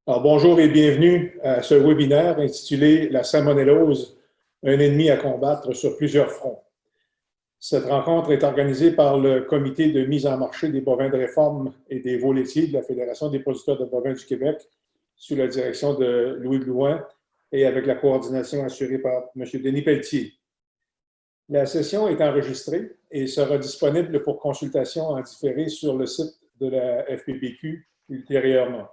Alors, bonjour et bienvenue à ce webinaire intitulé La salmonellose, un ennemi à combattre sur plusieurs fronts. Cette rencontre est organisée par le Comité de mise en marché des bovins de réforme et des veaux laitiers de la Fédération des producteurs de bovins du Québec, sous la direction de Louis Blouin et avec la coordination assurée par M. Denis Pelletier. La session est enregistrée et sera disponible pour consultation en différé sur le site de la FPPQ ultérieurement.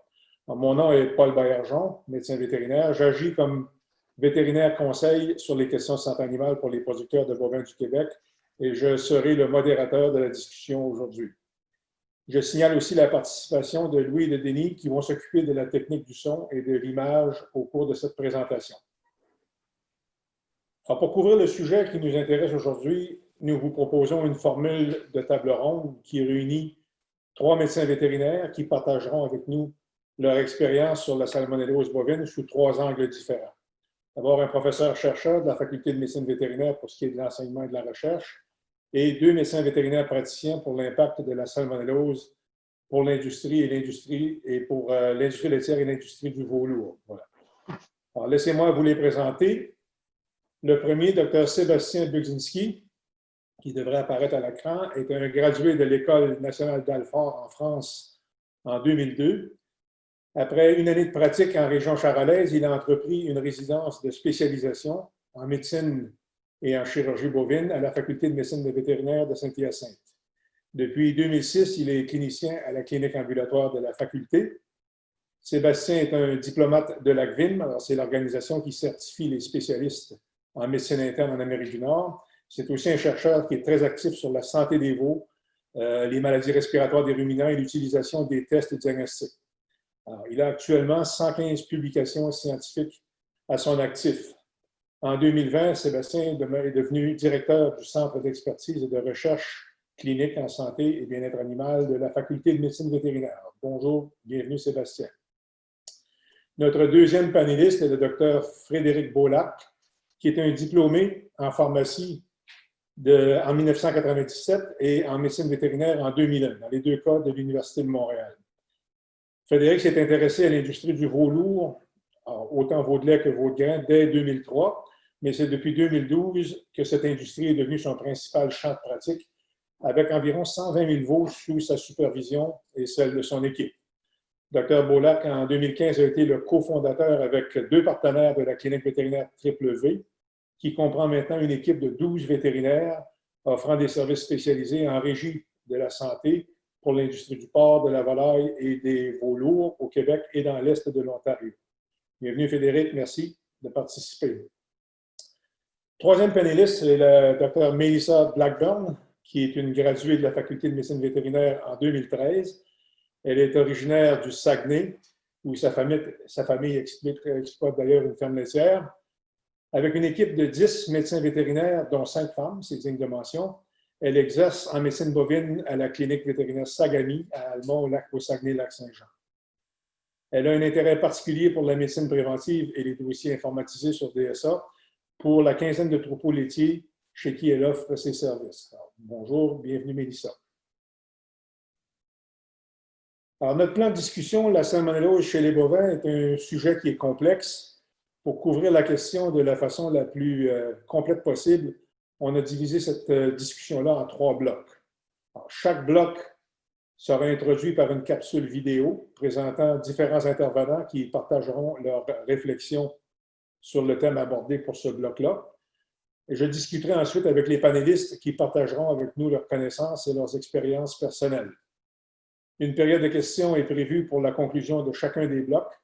Alors, mon nom est Paul Baillargeon, médecin vétérinaire. J'agis comme vétérinaire conseil sur les questions de santé animale pour les producteurs de bovins du Québec et je serai le modérateur de la discussion aujourd'hui. Je signale aussi la participation de Louis et de Denis qui vont s'occuper de la technique du son et de l'image au cours de cette présentation. Alors, pour couvrir le sujet qui nous intéresse aujourd'hui, nous vous proposons une formule de table ronde qui réunit 3 médecins vétérinaires qui partageront avec nous leur expérience sur la salmonellose bovine sous 3 angles différents. D'abord, un professeur-chercheur de la Faculté de médecine vétérinaire pour ce qui est de l'enseignement et de la recherche, et 2 médecins vétérinaires praticiens pour l'impact de la salmonellose pour l'industrie et pour l'industrie laitière et l'industrie du veau lourd. Voilà. Alors, laissez-moi vous les présenter. Le premier, Dr. Sébastien Budzinski, qui devrait apparaître à l'écran, est un gradué de l'École nationale d'Alfort en France en 2002. Après une année de pratique en région charolaise, il a entrepris une résidence de spécialisation en médecine et en chirurgie bovine à la Faculté de médecine vétérinaire de Saint-Hyacinthe. Depuis 2006, il est clinicien à la clinique ambulatoire de la faculté. Sébastien est un diplomate de l'ACVIM, c'est l'organisation qui certifie les spécialistes en médecine interne en Amérique du Nord. C'est aussi un chercheur qui est très actif sur la santé des veaux, les maladies respiratoires des ruminants et l'utilisation des tests diagnostiques. Alors, il a actuellement 115 publications scientifiques à son actif. En 2020, Sébastien est devenu directeur du Centre d'expertise et de recherche clinique en santé et bien-être animal de la Faculté de médecine vétérinaire. Bonjour, bienvenue Sébastien. Notre deuxième panéliste est le docteur Frédéric Beaulac, qui est un diplômé en pharmacie en 1997 et en médecine vétérinaire en 2001, dans les 2 cas de l'Université de Montréal. Frédéric s'est intéressé à l'industrie du veau lourd, autant veau de lait que veau de grain, dès 2003, mais c'est depuis 2012 que cette industrie est devenue son principal champ de pratique, avec environ 120 000 veaux sous sa supervision et celle de son équipe. Dr Beaulac, en 2015, a été le cofondateur avec 2 partenaires de la clinique vétérinaire Triple V, qui comprend maintenant une équipe de 12 vétérinaires offrant des services spécialisés en régie de la santé pour l'industrie du porc, de la volaille et des veaux lourds au Québec et dans l'Est de l'Ontario. Bienvenue Frédéric, merci de participer. Troisième panéliste, c'est la Dr Melissa Blackburn, qui est une graduée de la Faculté de médecine vétérinaire en 2013. Elle est originaire du Saguenay, où sa famille exploite d'ailleurs une ferme laitière. Avec une équipe de 10 médecins vétérinaires, dont 5 femmes, c'est digne de mention, elle exerce en médecine bovine à la clinique vétérinaire Sagami, à Almont, au Saguenay-Lac-Saint-Jean. Elle a un intérêt particulier pour la médecine préventive et les dossiers informatisés sur DSA pour la quinzaine de troupeaux laitiers chez qui elle offre ses services. Alors, bonjour, bienvenue Mélissa. Alors, notre plan de discussion, la salmonellose chez les bovins, est un sujet qui est complexe. Pour couvrir la question de la façon la plus complète possible, on a divisé cette discussion-là en 3 blocs. Alors, chaque bloc sera introduit par une capsule vidéo présentant différents intervenants qui partageront leurs réflexions sur le thème abordé pour ce bloc-là. Et je discuterai ensuite avec les panélistes qui partageront avec nous leurs connaissances et leurs expériences personnelles. Une période de questions est prévue pour la conclusion de chacun des blocs.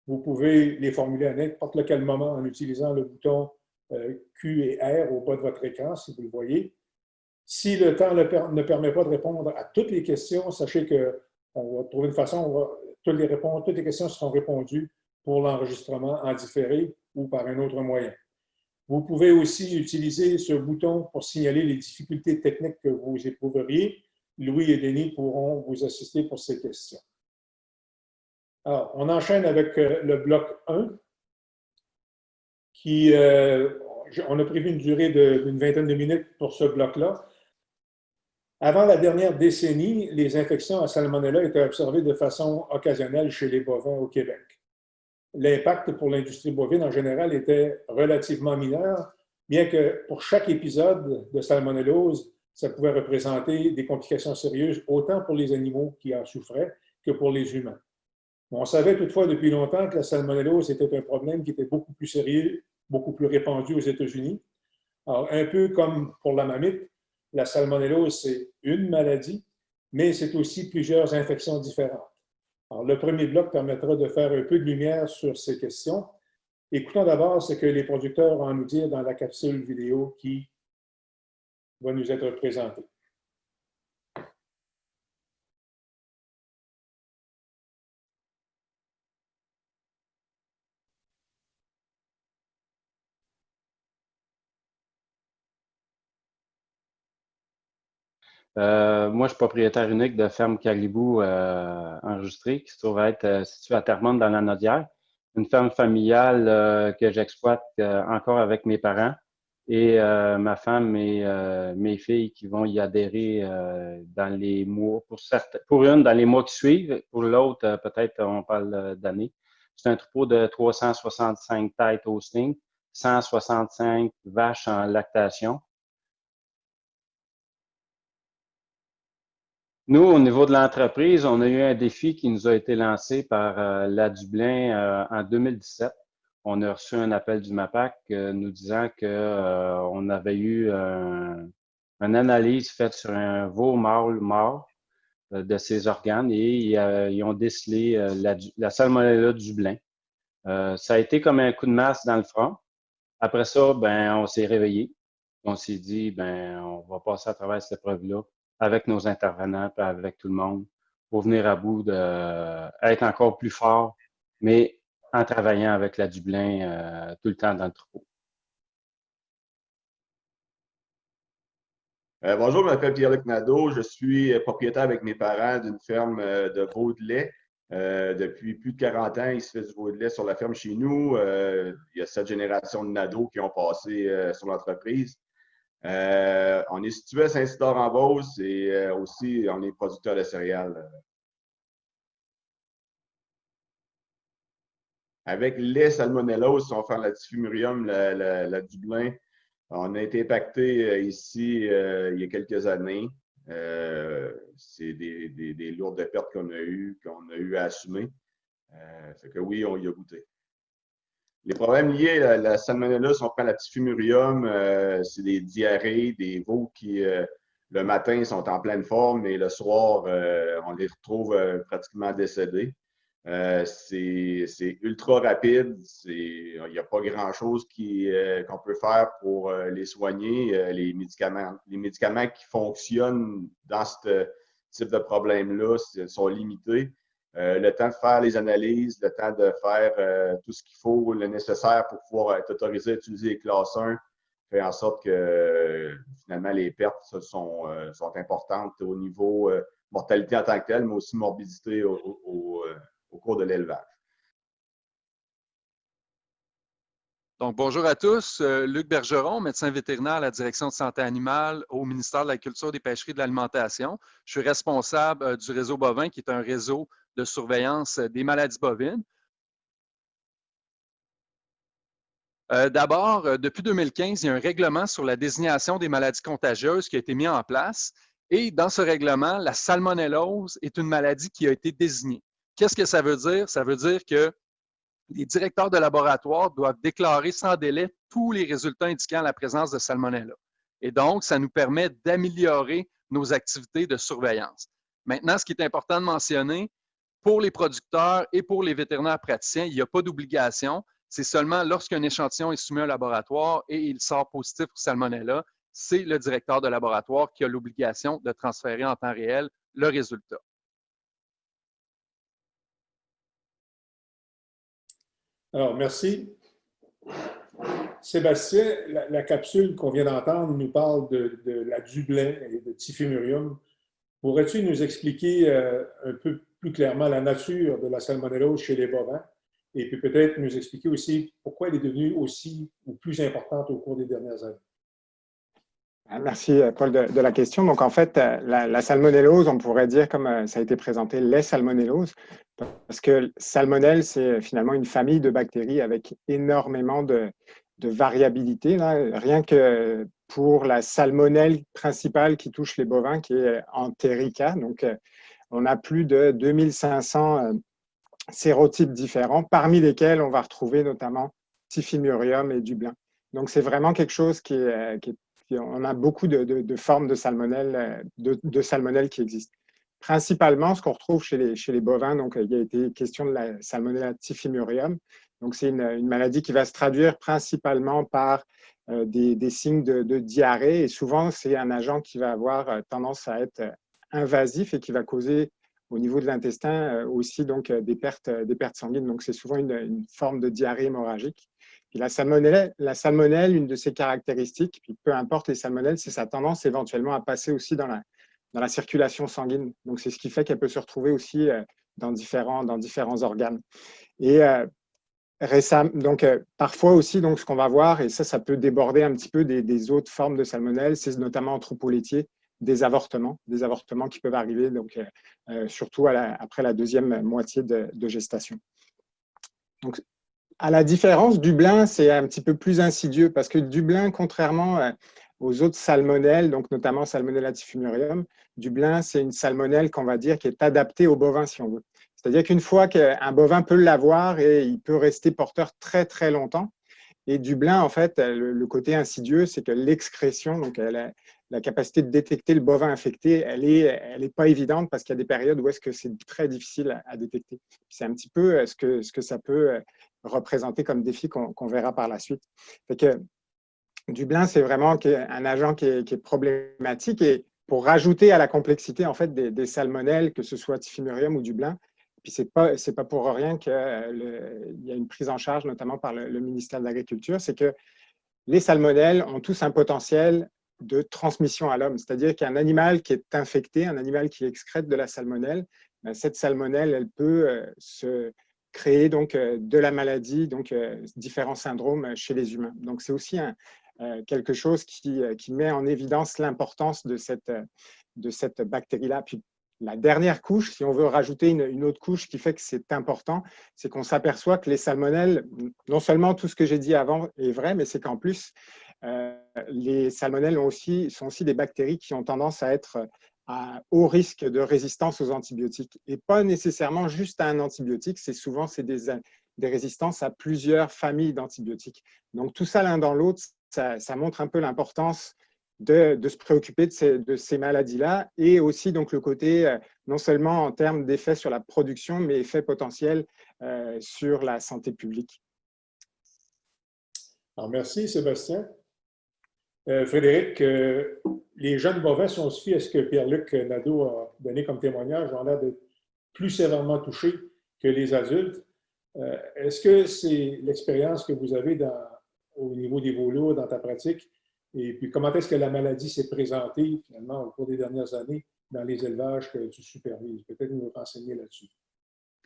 Vous pouvez les formuler à n'importe quel moment en utilisant le bouton Q et R au bas de votre écran, si vous le voyez. Si le temps ne permet pas de répondre à toutes les questions, sachez qu'on va trouver une façon, toutes les questions seront répondues pour l'enregistrement en différé ou par un autre moyen. Vous pouvez aussi utiliser ce bouton pour signaler les difficultés techniques que vous éprouveriez. Louis et Denis pourront vous assister pour ces questions. Alors, on enchaîne avec le bloc 1, on a prévu une durée d'une vingtaine de minutes pour ce bloc-là. Avant la dernière décennie, les infections à salmonella étaient observées de façon occasionnelle chez les bovins au Québec. l'impact pour l'industrie bovine en général était relativement mineur, bien que pour chaque épisode de salmonellose, ça pouvait représenter des complications sérieuses, autant pour les animaux qui en souffraient que pour les humains. On savait toutefois depuis longtemps que la salmonellose était un problème qui était beaucoup plus sérieux, beaucoup plus répandu aux États-Unis. Alors, un peu comme pour la mamite, la salmonellose, c'est une maladie, mais c'est aussi plusieurs infections différentes. Alors, le premier bloc permettra de faire un peu de lumière sur ces questions. Écoutons d'abord ce que les producteurs ont à nous dire dans la capsule vidéo qui va nous être présentée. Moi, je suis propriétaire unique de ferme Caribou enregistrée qui se trouve à être située à Terrebonne dans la Nodière. Une ferme familiale que j'exploite encore avec mes parents et ma femme et mes filles qui vont y adhérer dans les mois, pour une dans les mois qui suivent, pour l'autre, peut-être on parle d'années. C'est un troupeau de 365 têtes hosting, 165 vaches en lactation. Nous, au niveau de l'entreprise, on a eu un défi qui nous a été lancé par la Dublin en 2017. On a reçu un appel du MAPAC nous disant que on avait eu une analyse faite sur un veau mâle mort de ses organes et ils ont décelé la salmonella Dublin. Ça a été comme un coup de masse dans le front. Après ça, ben, on s'est réveillé. On s'est dit, ben, on va passer à travers cette épreuve-là avec nos intervenants et avec tout le monde pour venir à bout d'être encore plus fort, mais en travaillant avec la Dublin tout le temps dans le troupeau. Bonjour, je m'appelle Pierre-Luc Nadeau. Je suis propriétaire avec mes parents d'une ferme de veaux de lait. Depuis plus de 40 ans, il se fait du veau de lait sur la ferme chez nous. Il y a 7 générations de Nadeau qui ont passé sur l'entreprise. On est situé à Saint-Isidore-en-Beauce et aussi on est producteur de céréales. Avec le lait salmonellose, si on fait la diffumurium, la Dublin, on a été impacté ici il y a quelques années. C'est des lourdes pertes qu'on a eu à assumer. Fait que oui, on y a goûté. Les problèmes liés à la salmonella, si on prend la typhimurium, c'est des diarrhées, des veaux qui, le matin, sont en pleine forme et le soir, on les retrouve pratiquement décédés. C'est ultra rapide. Il n'y a pas grand-chose qu'on peut faire pour les soigner. Les médicaments qui fonctionnent dans ce type de problème-là sont limités. Le temps de faire les analyses, le temps de faire tout ce qu'il faut, le nécessaire pour pouvoir être autorisé à utiliser les classes 1, fait en sorte que finalement les pertes sont importantes au niveau mortalité en tant que telle, mais aussi morbidité au cours de l'élevage. Donc, bonjour à tous. Luc Bergeron, médecin vétérinaire à la Direction de santé animale au ministère de la Culture, des Pêcheries et de l'Alimentation. Je suis responsable du réseau bovin, qui est un réseau de surveillance des maladies bovines. D'abord, depuis 2015, il y a un règlement sur la désignation des maladies contagieuses qui a été mis en place. Et dans ce règlement, la salmonellose est une maladie qui a été désignée. Qu'est-ce que ça veut dire? Ça veut dire que les directeurs de laboratoire doivent déclarer sans délai tous les résultats indiquant la présence de salmonella. Et donc, ça nous permet d'améliorer nos activités de surveillance. Maintenant, ce qui est important de mentionner, pour les producteurs et pour les vétérinaires praticiens, il n'y a pas d'obligation. C'est seulement lorsqu'un échantillon est soumis à un laboratoire et il sort positif pour salmonella, c'est le directeur de laboratoire qui a l'obligation de transférer en temps réel le résultat. Alors, merci. Sébastien, la capsule qu'on vient d'entendre nous parle de la Dublin et de Typhimurium. Pourrais-tu nous expliquer un peu plus clairement la nature de la salmonellose chez les bovins et puis peut-être nous expliquer aussi pourquoi elle est devenue aussi ou plus importante au cours des dernières années? Merci, Paul, de la question. Donc, en fait, la salmonellose, on pourrait dire, comme ça a été présenté, les salmonelloses, parce que salmonelle, c'est finalement une famille de bactéries avec énormément de variabilité. Là. Rien que pour la salmonelle principale qui touche les bovins, qui est Enterica. Donc, on a plus de 2500 sérotypes différents, parmi lesquels on va retrouver notamment Typhimurium et Dublin. Donc, c'est vraiment quelque chose qui est on a beaucoup de formes de salmonelle, qui existent. Principalement, ce qu'on retrouve chez les bovins, donc il y a été question de la salmonella typhimurium. Donc, c'est une maladie qui va se traduire principalement par des signes de diarrhée. Et souvent, c'est un agent qui va avoir tendance à être invasif et qui va causer au niveau de l'intestin aussi donc, des pertes sanguines. Donc, c'est souvent une forme de diarrhée hémorragique. Puis la salmonelle, une de ses caractéristiques, puis peu importe les salmonelles, c'est sa tendance éventuellement à passer aussi dans la circulation sanguine. Donc, c'est ce qui fait qu'elle peut se retrouver aussi dans différents organes. Et donc, parfois aussi, donc, ce qu'on va voir, et ça peut déborder un petit peu des autres formes de salmonelle, c'est notamment en troupeau laitier, des avortements qui peuvent arriver, donc, surtout après la deuxième moitié de gestation. Donc, à la différence, Dublin, c'est un petit peu plus insidieux parce que Dublin, contrairement aux autres salmonelles, donc notamment Salmonella typhimurium, Dublin, c'est une salmonelle qu'on va dire qui est adaptée aux bovins, si on veut. C'est-à-dire qu'une fois qu'un bovin peut l'avoir et il peut rester porteur très, très longtemps. Et Dublin, en fait, le côté insidieux, c'est que l'excrétion, donc la capacité de détecter le bovin infecté, elle est pas évidente parce qu'il y a des périodes où est-ce que c'est très difficile à détecter. C'est un petit peu ce que ça peut représenter comme défi qu'on verra par la suite. Fait que Dublin, c'est vraiment un agent qui est problématique. Et pour rajouter à la complexité en fait, des salmonelles, que ce soit Typhimurium ou Dublin, puis c'est pas pour rien qu'il y a une prise en charge, notamment par le ministère de l'Agriculture, c'est que les salmonelles ont tous un potentiel de transmission à l'homme. C'est-à-dire qu'un animal qui est infecté, un animal qui excrète de la salmonelle, ben cette salmonelle, elle peut se créer donc, de la maladie, donc différents syndromes chez les humains. Donc c'est aussi quelque chose qui met en évidence l'importance de cette bactérie-là. Puis la dernière couche, si on veut rajouter une autre couche qui fait que c'est important, c'est qu'on s'aperçoit que les salmonelles, non seulement tout ce que j'ai dit avant est vrai, mais c'est qu'en plus, les salmonelles sont aussi des bactéries qui ont tendance à être haut risque de résistance aux antibiotiques. Et pas nécessairement juste à un antibiotique, c'est des résistances à plusieurs familles d'antibiotiques. Donc tout ça l'un dans l'autre, ça montre un peu l'importance de se préoccuper de ces maladies-là et aussi donc, le côté, non seulement en termes d'effets sur la production, mais effets potentiels sur la santé publique. Alors, merci Sébastien. Frédéric, les jeunes bovins, si on se fie à ce que Pierre-Luc Nadeau a donné comme témoignage, ont l'air d'être plus sévèrement touchés que les adultes. Est-ce que c'est l'expérience que vous avez au niveau des veaux lourds dans ta pratique? Et puis, comment est-ce que la maladie s'est présentée, finalement, au cours des dernières années dans les élevages que tu supervises? Peut-être nous renseigner là-dessus.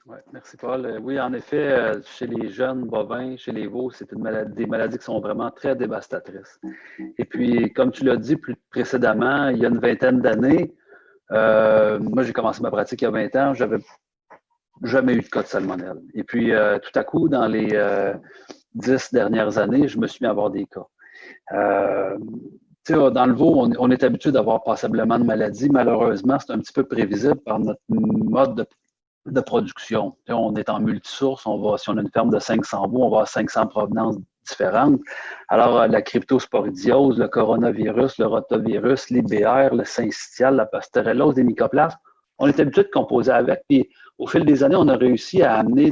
Oui, merci Paul. Oui, en effet, chez les jeunes bovins, chez les veaux, c'est des maladies qui sont vraiment très dévastatrices. Et puis, comme tu l'as dit plus précédemment, il y a une vingtaine d'années, moi j'ai commencé ma pratique il y a 20 ans, j'avais jamais eu de cas de salmonelle. Et puis, tout à coup, dans les 10 dernières années, je me suis mis à avoir des cas. Dans le veau, on est habitué d'avoir passablement de maladies. Malheureusement, c'est un petit peu prévisible par notre mode de production. On est en multisource. Si on a une ferme de 500 veaux, on va avoir 500 provenances différentes. Alors, la cryptosporidiose, le coronavirus, le rotavirus, l'IBR, le syncytial, la pasteurellose, les mycoplasmes, on est habitué de composer avec. Puis, au fil des années, on a réussi à amener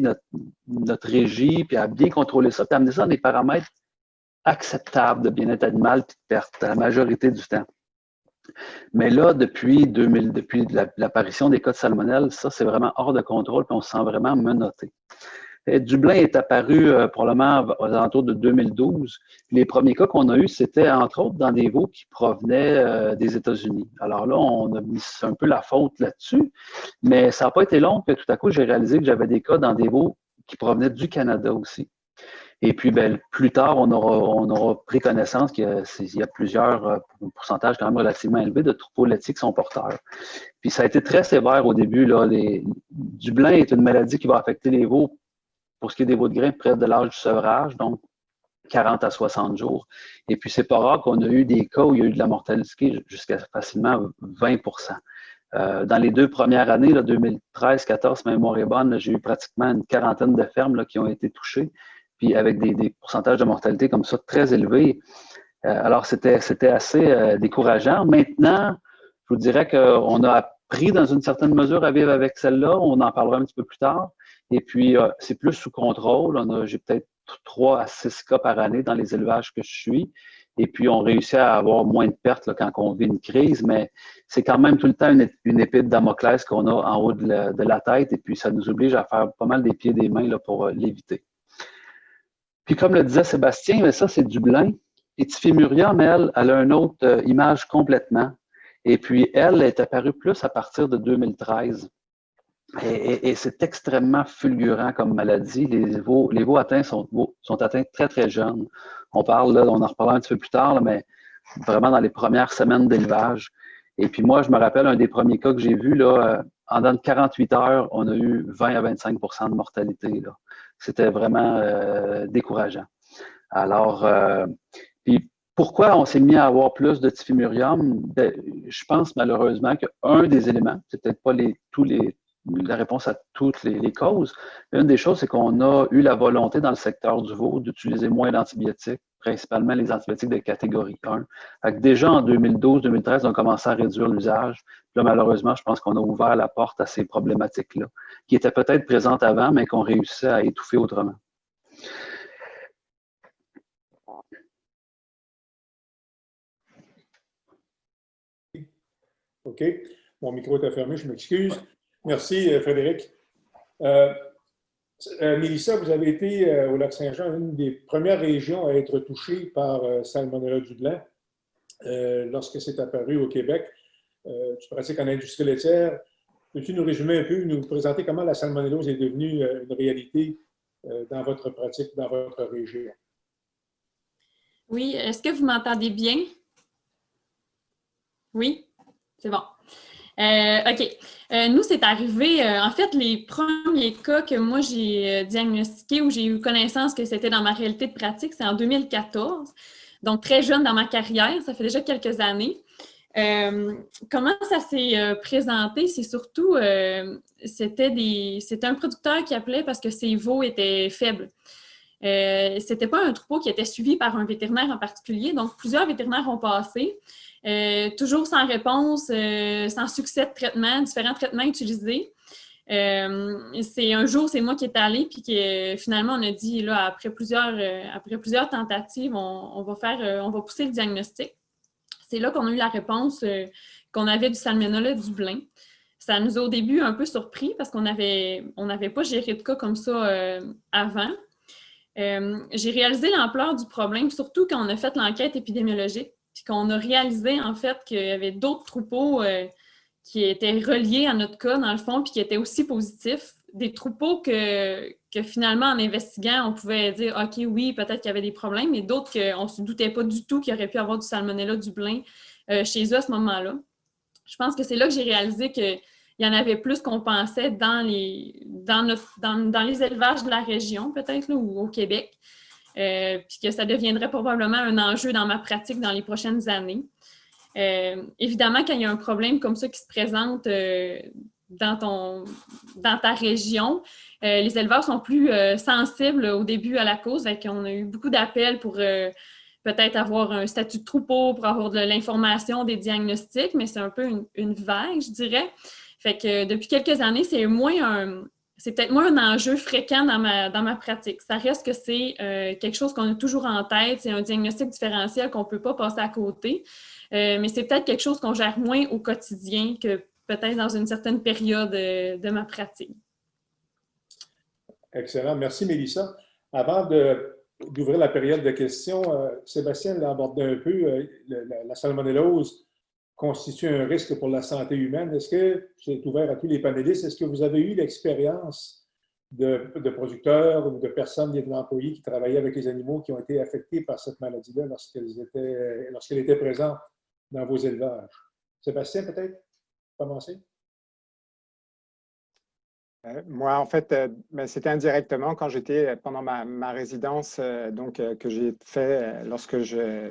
notre régie, puis à bien contrôler ça, puis à amener ça dans des paramètres acceptable de bien-être animal et de perte la majorité du temps. Mais là, depuis l'apparition des cas de salmonelle, ça, c'est vraiment hors de contrôle, puis on se sent vraiment menotté. Et Dublin est apparu probablement aux alentours de 2012. Les premiers cas qu'on a eus, c'était entre autres dans des veaux qui provenaient des États-Unis. Alors là, on a mis un peu la faute là-dessus, mais ça n'a pas été long que tout à coup, j'ai réalisé que j'avais des cas dans des veaux qui provenaient du Canada aussi. Et puis, ben, plus tard, on aura pris connaissance qu'il y a plusieurs pourcentages quand même relativement élevés de troupeaux laitiers qui sont porteurs. Puis ça a été très sévère au début. Là. Dublin est une maladie qui va affecter les veaux, pour ce qui est des veaux de grain, près de l'âge du sevrage, donc 40 à 60 jours. Et puis, c'est pas rare qu'on a eu des cas où il y a eu de la mortalité jusqu'à facilement 20 dans les 2 premières années, 2013-14, ma mémoire est bonne, j'ai eu pratiquement une quarantaine de fermes là, qui ont été touchées, puis avec des pourcentages de mortalité comme ça très élevés. Alors, c'était assez décourageant. Maintenant, je vous dirais qu'on a appris dans une certaine mesure à vivre avec celle-là. On en parlera un petit peu plus tard. Et puis, c'est plus sous contrôle. J'ai peut-être 3 à 6 cas par année dans les élevages que je suis. Et puis, on réussit à avoir moins de pertes là, quand on vit une crise, mais c'est quand même tout le temps une épée de Damoclès qu'on a en haut de la tête. Et puis, ça nous oblige à faire pas mal des pieds et des mains là, pour l'éviter. Puis, comme le disait Sébastien, mais ça, c'est Dublin. Et Typhimurium, elle a une autre image complètement. Et puis, elle est apparue plus à partir de 2013. Et c'est extrêmement fulgurant comme maladie. Les veaux atteints sont atteints très, très jeunes. On parle, là, on en reparlera un petit peu plus tard, là, mais vraiment dans les premières semaines d'élevage. Et puis moi, je me rappelle un des premiers cas que j'ai vu, là, en dans 48 heures, on a eu 20 à 25 de mortalité. C'était vraiment décourageant. Alors, puis pourquoi on s'est mis à avoir plus de Typhimurium? Ben, je pense malheureusement qu'un des éléments, c'est peut-être pas la réponse à toutes les causes. Une des choses, c'est qu'on a eu la volonté dans le secteur du veau d'utiliser moins d'antibiotiques, principalement les antibiotiques de catégorie 1. Fait que déjà en 2012-2013, on a commencé à réduire l'usage. Là, malheureusement, je pense qu'on a ouvert la porte à ces problématiques-là, qui étaient peut-être présentes avant, mais qu'on réussissait à étouffer autrement. OK. Mon micro est fermé, je m'excuse. Merci, Frédéric. Mélissa, vous avez été au Lac-Saint-Jean une des premières régions à être touchée par Salmonella Dublin lorsque c'est apparu au Québec. Tu pratiques en industrie laitière. Peux-tu nous résumer un peu, nous présenter comment la salmonellose est devenue une réalité dans votre pratique, dans votre région? Oui, est-ce que vous m'entendez bien? Oui, c'est bon. OK. Nous, c'est arrivé, en fait, les premiers cas que moi j'ai diagnostiqués ou j'ai eu connaissance que c'était dans ma réalité de pratique, c'est en 2014. Donc, très jeune dans ma carrière, ça fait déjà quelques années. Comment ça s'est présenté? C'est surtout, c'était un producteur qui appelait parce que ses veaux étaient faibles. C'était pas un troupeau qui était suivi par un vétérinaire en particulier, donc plusieurs vétérinaires ont passé. Toujours sans réponse, sans succès de traitement, différents traitements utilisés. Un jour, c'est moi qui est allée, puis finalement, on a dit, là, après plusieurs tentatives, on va pousser le diagnostic. C'est là qu'on a eu la réponse qu'on avait du Salmonella Dublin. Ça nous a au début un peu surpris parce qu'on n'avait pas géré de cas comme ça avant. J'ai réalisé l'ampleur du problème, surtout quand on a fait l'enquête épidémiologique. Puis qu'on a réalisé, en fait, qu'il y avait d'autres troupeaux qui étaient reliés à notre cas, dans le fond, puis qui étaient aussi positifs. Des troupeaux que finalement, en investiguant, on pouvait dire « OK, oui, peut-être qu'il y avait des problèmes », mais d'autres qu'on ne se doutait pas du tout qu'il y aurait pu avoir du Salmonella Dublin chez eux à ce moment-là. Je pense que c'est là que j'ai réalisé qu'il y en avait plus qu'on pensait dans les élevages de la région, peut-être, ou au Québec. Puis que ça deviendrait probablement un enjeu dans ma pratique dans les prochaines années. Évidemment, quand il y a un problème comme ça qui se présente dans ta région, les éleveurs sont plus sensibles au début à la cause. On a eu beaucoup d'appels pour peut-être avoir un statut de troupeau, pour avoir de l'information, des diagnostics, mais c'est un peu une vague, je dirais. Fait que depuis quelques années, c'est peut-être moins un enjeu fréquent dans ma pratique. Ça reste que c'est quelque chose qu'on a toujours en tête. C'est un diagnostic différentiel qu'on ne peut pas passer à côté. Mais c'est peut-être quelque chose qu'on gère moins au quotidien que peut-être dans une certaine période de ma pratique. Excellent. Merci, Mélissa. Avant d'ouvrir la période de questions, Sébastien l'a abordé un peu. La salmonellose constitue un risque pour la santé humaine. Est-ce que c'est ouvert à tous les panélistes? Est-ce que vous avez eu l'expérience de producteurs ou de personnes, d'employés qui travaillaient avec les animaux qui ont été affectés par cette maladie-là lorsqu'elle était présente dans vos élevages. Sébastien, peut-être, commencer? Moi, en fait, c'était indirectement quand j'étais pendant ma résidence que j'ai fait lorsque je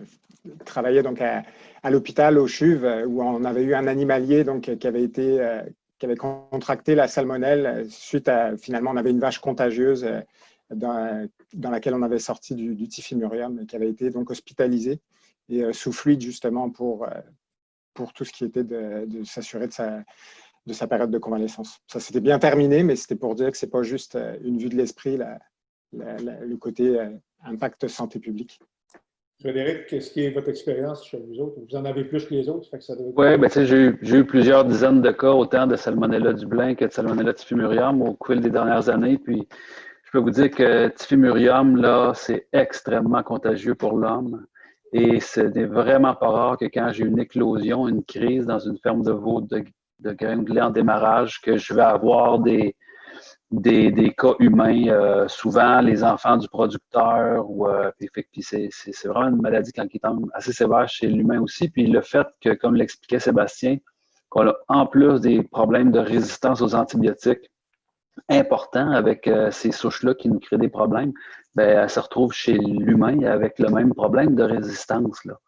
travaillais donc à l'hôpital au CHUV, où on avait eu un animalier qui avait contracté la salmonelle suite à, finalement, on avait une vache contagieuse dans laquelle on avait sorti du typhimurium et qui avait été donc hospitalisée et sous fluide justement pour tout ce qui était de s'assurer de sa période de convalescence. Ça s'était bien terminé, mais c'était pour dire que ce n'est pas juste une vue de l'esprit, le côté impact santé publique. Frédéric, qu'est-ce qui est votre expérience chez vous autres? Vous en avez plus que les autres? Oui, ben, j'ai eu plusieurs dizaines de cas, autant de Salmonella Dublin que de Salmonella typhimurium au fil des dernières années. Puis, je peux vous dire que typhimurium, là, c'est extrêmement contagieux pour l'homme. Et ce n'est vraiment pas rare que quand j'ai une éclosion, une crise dans une ferme de veaux de graines de lait en démarrage, que je vais avoir des cas humains, souvent les enfants du producteur. Puis c'est vraiment une maladie qui tombe assez sévère chez l'humain aussi. Puis le fait que, comme l'expliquait Sébastien, qu'on a en plus des problèmes de résistance aux antibiotiques importants avec ces souches-là qui nous créent des problèmes, ben, elle se retrouve chez l'humain avec le même problème de résistance, là.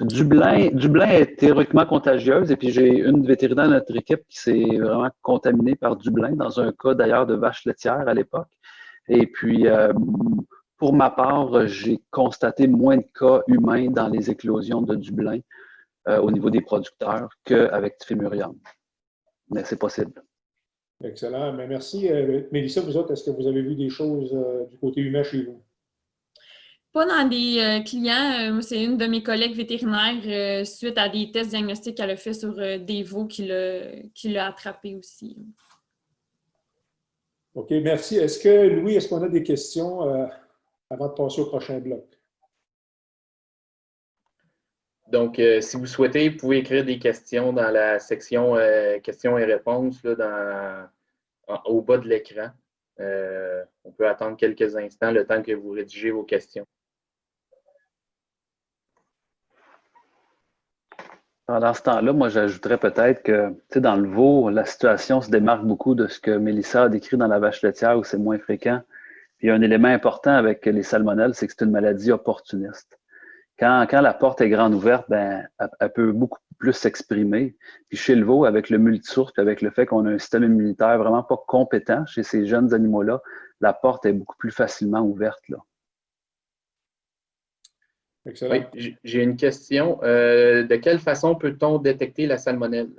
Dublin est théoriquement contagieuse et puis j'ai une vétérinaire de notre équipe qui s'est vraiment contaminée par Dublin dans un cas d'ailleurs de vache laitière à l'époque. Et puis, pour ma part, j'ai constaté moins de cas humains dans les éclosions de Dublin au niveau des producteurs qu'avec typhimurium. Mais c'est possible. Excellent. Mais merci. Mélissa, vous autres, est-ce que vous avez vu des choses du côté humain chez vous? Pas dans des clients. C'est une de mes collègues vétérinaires, suite à des tests diagnostiques qu'elle a fait sur des veaux qui l'a attrapé aussi. OK, merci. Louis, est-ce qu'on a des questions avant de passer au prochain bloc? Donc, si vous souhaitez, vous pouvez écrire des questions dans la section questions et réponses là, au bas de l'écran. On peut attendre quelques instants le temps que vous rédigez vos questions. Pendant ce temps-là, moi, j'ajouterais peut-être que, dans le veau, la situation se démarque beaucoup de ce que Mélissa a décrit dans la vache laitière où c'est moins fréquent. Puis, il y a un élément important avec les salmonelles, c'est que c'est une maladie opportuniste. Quand la porte est grande ouverte, ben, elle peut beaucoup plus s'exprimer. Puis, chez le veau, avec le multisource, puis avec le fait qu'on a un système immunitaire vraiment pas compétent chez ces jeunes animaux-là, la porte est beaucoup plus facilement ouverte, là. Excellent. Oui, j'ai une question. De quelle façon peut-on détecter la salmonelle?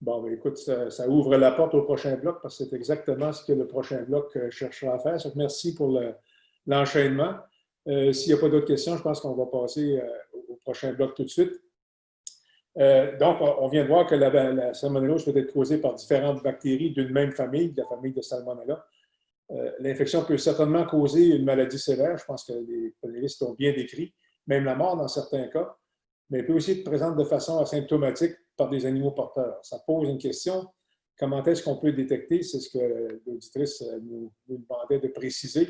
Bon, ben, écoute, ça ouvre la porte au prochain bloc parce que c'est exactement ce que le prochain bloc cherchera à faire. Donc, merci pour l'enchaînement. S'il n'y a pas d'autres questions, je pense qu'on va passer au prochain bloc tout de suite. Donc, on vient de voir que la salmonellose peut être causée par différentes bactéries d'une même famille, de la famille de Salmonella. L'infection peut certainement causer une maladie sévère. Je pense que les panélistes l'ont bien décrit. Même la mort dans certains cas, mais elle peut aussi être présente de façon asymptomatique par des animaux porteurs. Ça pose une question, comment est-ce qu'on peut détecter? C'est ce que l'auditrice nous demandait de préciser.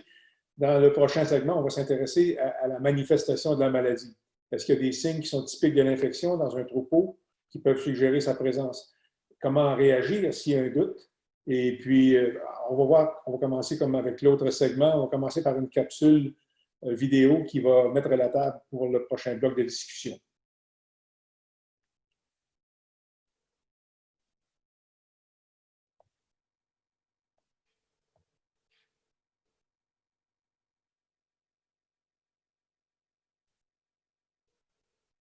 Dans le prochain segment, on va s'intéresser à la manifestation de la maladie. Est-ce qu'il y a des signes qui sont typiques de l'infection dans un troupeau qui peuvent suggérer sa présence? Comment réagir s'il y a un doute? Et puis, on va commencer comme avec l'autre segment, on va commencer par une capsule vidéo qui va mettre à la table pour le prochain bloc de discussion.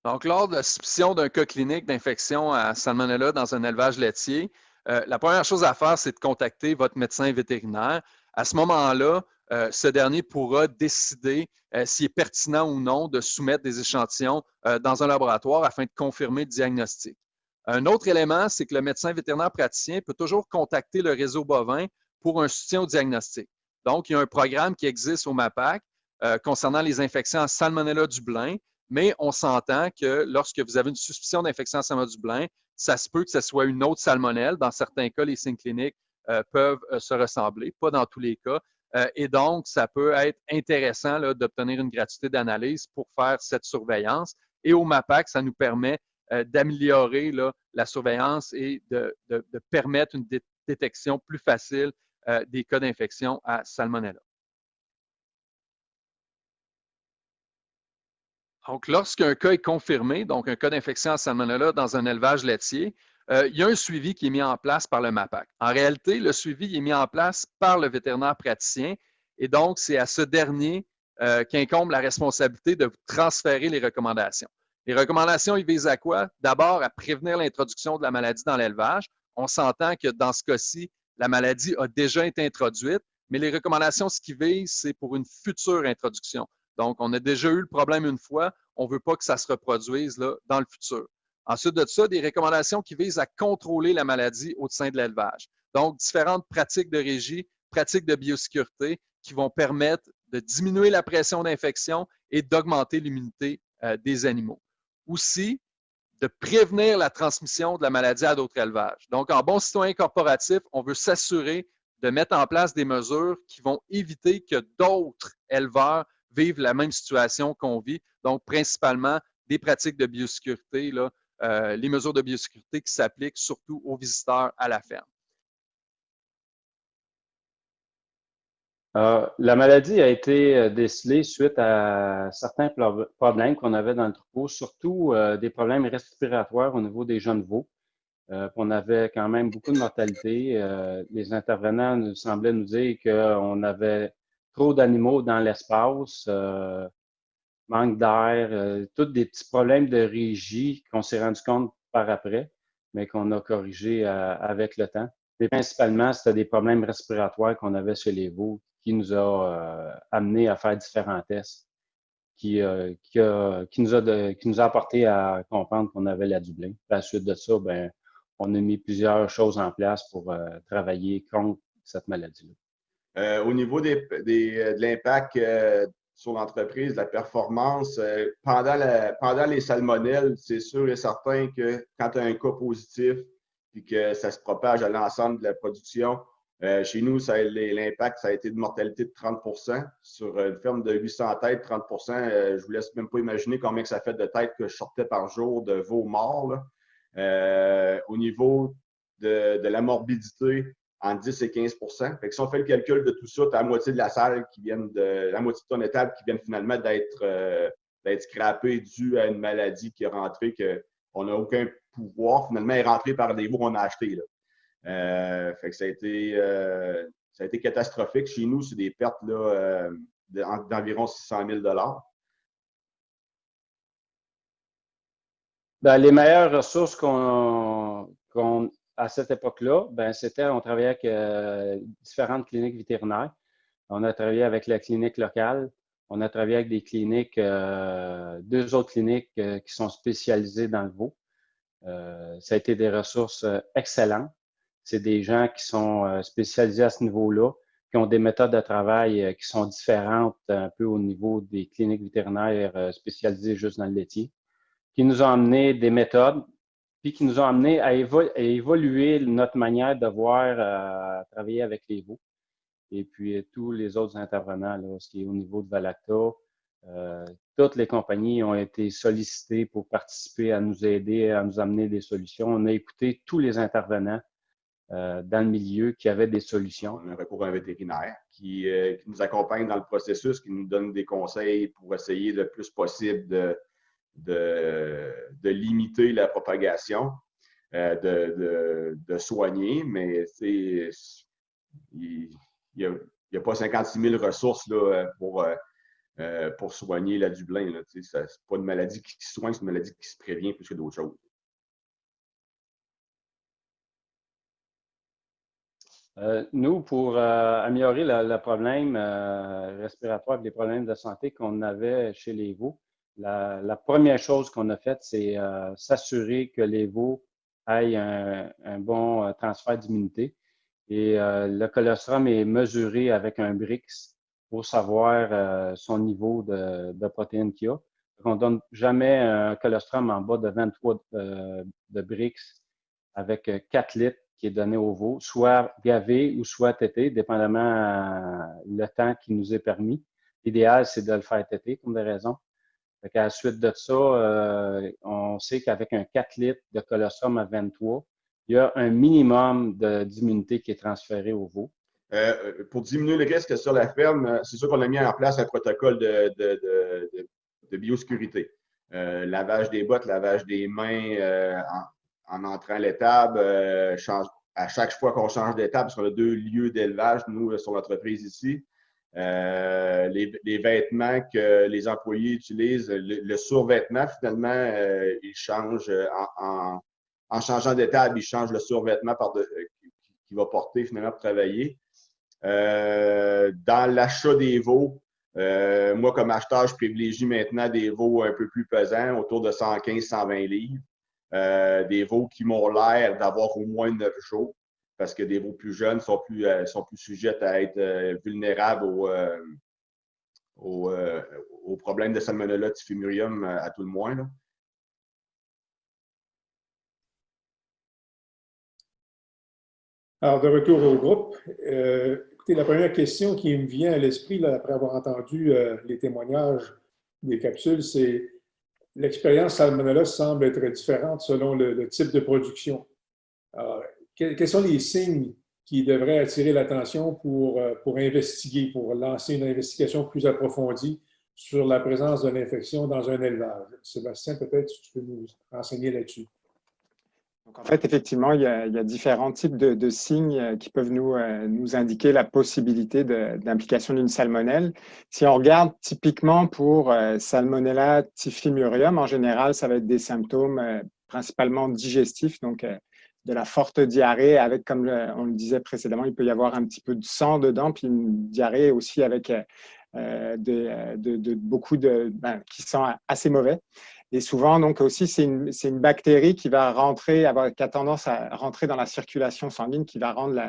Donc, lors de la suspicion d'un cas clinique d'infection à Salmonella dans un élevage laitier, la première chose à faire, c'est de contacter votre médecin vétérinaire. À ce moment-là, ce dernier pourra décider s'il est pertinent ou non de soumettre des échantillons dans un laboratoire afin de confirmer le diagnostic. Un autre élément, c'est que le médecin vétérinaire praticien peut toujours contacter le réseau bovin pour un soutien au diagnostic. Donc, il y a un programme qui existe au MAPAC concernant les infections à Salmonella Dublin, mais on s'entend que lorsque vous avez une suspicion d'infection à Salmonella Dublin, ça se peut que ce soit une autre salmonelle. Dans certains cas, les signes cliniques peuvent se ressembler, pas dans tous les cas. Et donc, ça peut être intéressant d'obtenir une gratuité d'analyse pour faire cette surveillance. Et au MAPAC, ça nous permet d'améliorer la surveillance et de permettre une détection plus facile des cas d'infection à Salmonella. Donc, lorsqu'un cas est confirmé, donc un cas d'infection à Salmonella dans un élevage laitier, il y a un suivi qui est mis en place par le MAPAC. En réalité, le suivi est mis en place par le vétérinaire praticien et donc, c'est à ce dernier qu'incombe la responsabilité de transférer les recommandations. Les recommandations, ils visent à quoi? D'abord, à prévenir l'introduction de la maladie dans l'élevage. On s'entend que dans ce cas-ci, la maladie a déjà été introduite, mais les recommandations, ce qu'ils visent, c'est pour une future introduction. Donc, on a déjà eu le problème une fois, on ne veut pas que ça se reproduise dans le futur. Ensuite de ça, des recommandations qui visent à contrôler la maladie au sein de l'élevage. Donc, différentes pratiques de régie, pratiques de biosécurité qui vont permettre de diminuer la pression d'infection et d'augmenter l'immunité des animaux. Aussi, de prévenir la transmission de la maladie à d'autres élevages. Donc, en bon citoyen corporatif, on veut s'assurer de mettre en place des mesures qui vont éviter que d'autres éleveurs vivent la même situation qu'on vit. Donc, principalement, des pratiques de biosécurité, les mesures de biosécurité qui s'appliquent surtout aux visiteurs à la ferme. La maladie a été décelée suite à certains problèmes qu'on avait dans le troupeau, surtout des problèmes respiratoires au niveau des jeunes veaux. On avait quand même beaucoup de mortalité. Les intervenants semblaient nous dire qu'on avait trop d'animaux dans l'espace, manque d'air, tous des petits problèmes de régie qu'on s'est rendu compte par après, mais qu'on a corrigé avec le temps. Mais principalement, c'était des problèmes respiratoires qu'on avait chez les veaux qui nous a amené à faire différents tests, qui nous a apporté à comprendre qu'on avait la Dublin. À la suite de ça, ben, on a mis plusieurs choses en place pour travailler contre cette maladie-là. Au niveau de l'impact sur l'entreprise, la performance, pendant les salmonelles, c'est sûr et certain que quand tu as un cas positif et que ça se propage à l'ensemble de la production, chez nous, l'impact, ça a été de mortalité de 30 %. Sur une ferme de 800 têtes, 30 % je ne vous laisse même pas imaginer combien que ça fait de têtes que je sortais par jour de veaux morts. Au niveau de la morbidité, entre 10 et 15 %. Fait que si on fait le calcul de tout ça, tu as la moitié de la salle la moitié de ton étable qui viennent finalement d'être scrappée due à une maladie qui est rentrée, qu'on n'a aucun pouvoir. Finalement, elle est rentrée par des veaux qu'on a achetés. Fait que ça a été catastrophique. Chez nous, c'est des pertes d'environ 600 000 $. Ben, les meilleures ressources à cette époque-là, ben, on travaillait avec différentes cliniques vétérinaires. On a travaillé avec la clinique locale. On a travaillé avec des cliniques, 2 autres cliniques qui sont spécialisées dans le veau. Ça a été des ressources excellentes. C'est des gens qui sont spécialisés à ce niveau-là, qui ont des méthodes de travail qui sont différentes un peu au niveau des cliniques vétérinaires spécialisées juste dans le laitier, qui nous ont amené des méthodes, puis qui nous ont amené à évoluer notre manière de voir travailler avec les veaux. Et puis, tous les autres intervenants, ce qui est au niveau de Valacta, toutes les compagnies ont été sollicitées pour participer, à nous aider, à nous amener des solutions. On a écouté tous les intervenants dans le milieu qui avaient des solutions. On a recours à un vétérinaire qui nous accompagne dans le processus, qui nous donne des conseils pour essayer le plus possible de limiter la propagation, de soigner, mais il n'y a pas 56 000 ressources là, pour soigner la Dublin. Ce n'est pas une maladie qui se soigne, c'est une maladie qui se prévient plus que d'autres choses. Nous, pour améliorer le problème respiratoire et les problèmes de santé qu'on avait chez les veaux, la première chose qu'on a faite, c'est s'assurer que les veaux aient un bon transfert d'immunité. Et le colostrum est mesuré avec un BRICS pour savoir son niveau de protéines qu'il y a. On ne donne jamais un colostrum en bas de 23 de BRICS avec 4 litres qui est donné aux veaux, soit gavé ou soit tété, dépendamment le temps qui nous est permis. L'idéal, c'est de le faire téter, comme des raisons. À la suite de ça, on sait qu'avec un 4 litres de colostrum à 23, il y a un minimum d'immunité qui est transféré au veau. Pour diminuer le risque sur la ferme, c'est sûr qu'on a mis en place un protocole de biosécurité. Lavage des bottes, lavage des mains en entrant à l'étable. À chaque fois qu'on change d'étable, parce qu'on a 2 lieux d'élevage, nous, sur l'entreprise ici, les vêtements que les employés utilisent, le survêtement, finalement, ils changent en changeant d'étable, ils changent le survêtement qu'il va porter finalement pour travailler. Dans l'achat des veaux, moi, comme acheteur, je privilégie maintenant des veaux un peu plus pesants, autour de 115-120 livres. Des veaux qui m'ont l'air d'avoir au moins 9 jours, parce que des veaux plus jeunes sont plus sujets à être vulnérables aux problèmes de Salmonella typhimurium à tout le moins, là. Alors, de retour au groupe, écoutez, la première question qui me vient à l'esprit, après avoir entendu les témoignages des capsules, c'est l'expérience Salmonella semble être différente selon le type de production. Alors, quels sont les signes qui devraient attirer l'attention pour investiguer, pour lancer une investigation plus approfondie sur la présence de l'infection dans un élevage? Sébastien, peut-être tu peux nous renseigner là-dessus. Donc, en fait, effectivement, il y a différents types de signes qui peuvent nous indiquer la possibilité d'implication d'une salmonelle. Si on regarde typiquement pour Salmonella typhimurium, en général, ça va être des symptômes principalement digestifs, donc de la forte diarrhée avec, comme on le disait précédemment, il peut y avoir un petit peu de sang dedans, puis une diarrhée aussi avec beaucoup qui sent assez mauvais. Et souvent, donc aussi, c'est une bactérie qui va qui a tendance à rentrer dans la circulation sanguine, qui va rendre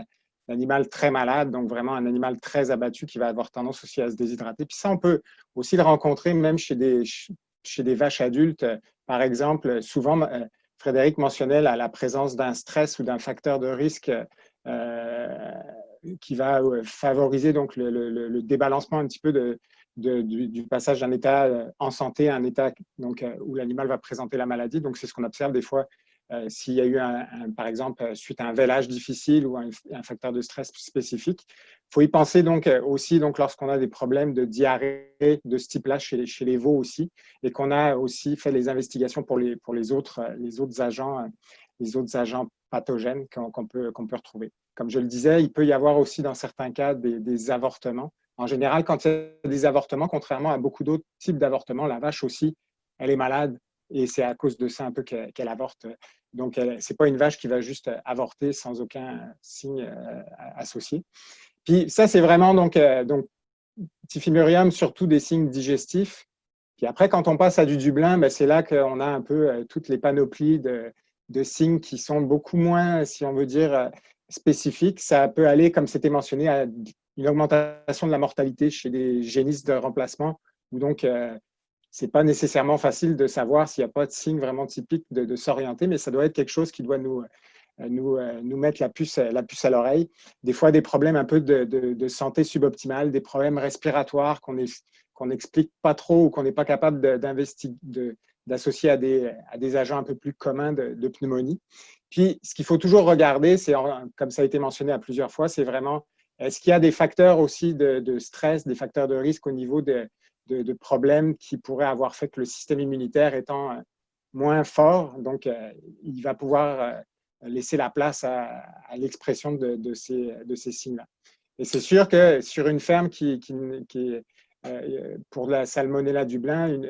l'animal très malade, donc vraiment un animal très abattu qui va avoir tendance aussi à se déshydrater. Puis ça, on peut aussi le rencontrer même chez des vaches adultes. Par exemple, souvent, Frédéric mentionnait la présence d'un stress ou d'un facteur de risque qui va favoriser donc le débalancement un petit peu du passage d'un état en santé à un état donc, où l'animal va présenter la maladie. Donc, c'est ce qu'on observe des fois s'il y a eu, par exemple, suite à un vêlage difficile ou un facteur de stress spécifique. Il faut y penser donc aussi donc, lorsqu'on a des problèmes de diarrhée de ce type-là chez les veaux aussi, et qu'on a aussi fait les investigations pour les autres agents pathogènes qu'on peut retrouver. Comme je le disais, il peut y avoir aussi dans certains cas des avortements. En général, quand il y a des avortements, contrairement à beaucoup d'autres types d'avortements, la vache aussi, elle est malade et c'est à cause de ça un peu qu'elle avorte. Donc, ce n'est pas une vache qui va juste avorter sans aucun signe associé. Puis ça, c'est vraiment donc Typhimurium, surtout des signes digestifs. Puis après, quand on passe à du Dublin, c'est là qu'on a un peu toutes les panoplies de signes qui sont beaucoup moins, si on veut dire, spécifiques. Ça peut aller, comme c'était mentionné, à une augmentation de la mortalité chez des génisses de remplacement, où donc ce n'est pas nécessairement facile de savoir s'il n'y a pas de signe vraiment typique de s'orienter, mais ça doit être quelque chose qui doit nous mettre la puce à l'oreille. Des fois, des problèmes un peu de santé suboptimale, des problèmes respiratoires qu'on n'explique pas trop ou qu'on n'est pas capable d'associer à des agents un peu plus communs de pneumonie. Puis, ce qu'il faut toujours regarder, c'est, comme ça a été mentionné à plusieurs fois, c'est vraiment est-ce qu'il y a des facteurs aussi de stress, des facteurs de risque au niveau de problèmes qui pourraient avoir fait que le système immunitaire étant moins fort, donc il va pouvoir laisser la place à l'expression de ces signes-là. Et c'est sûr que sur une ferme qui est pour la Salmonella Dublin,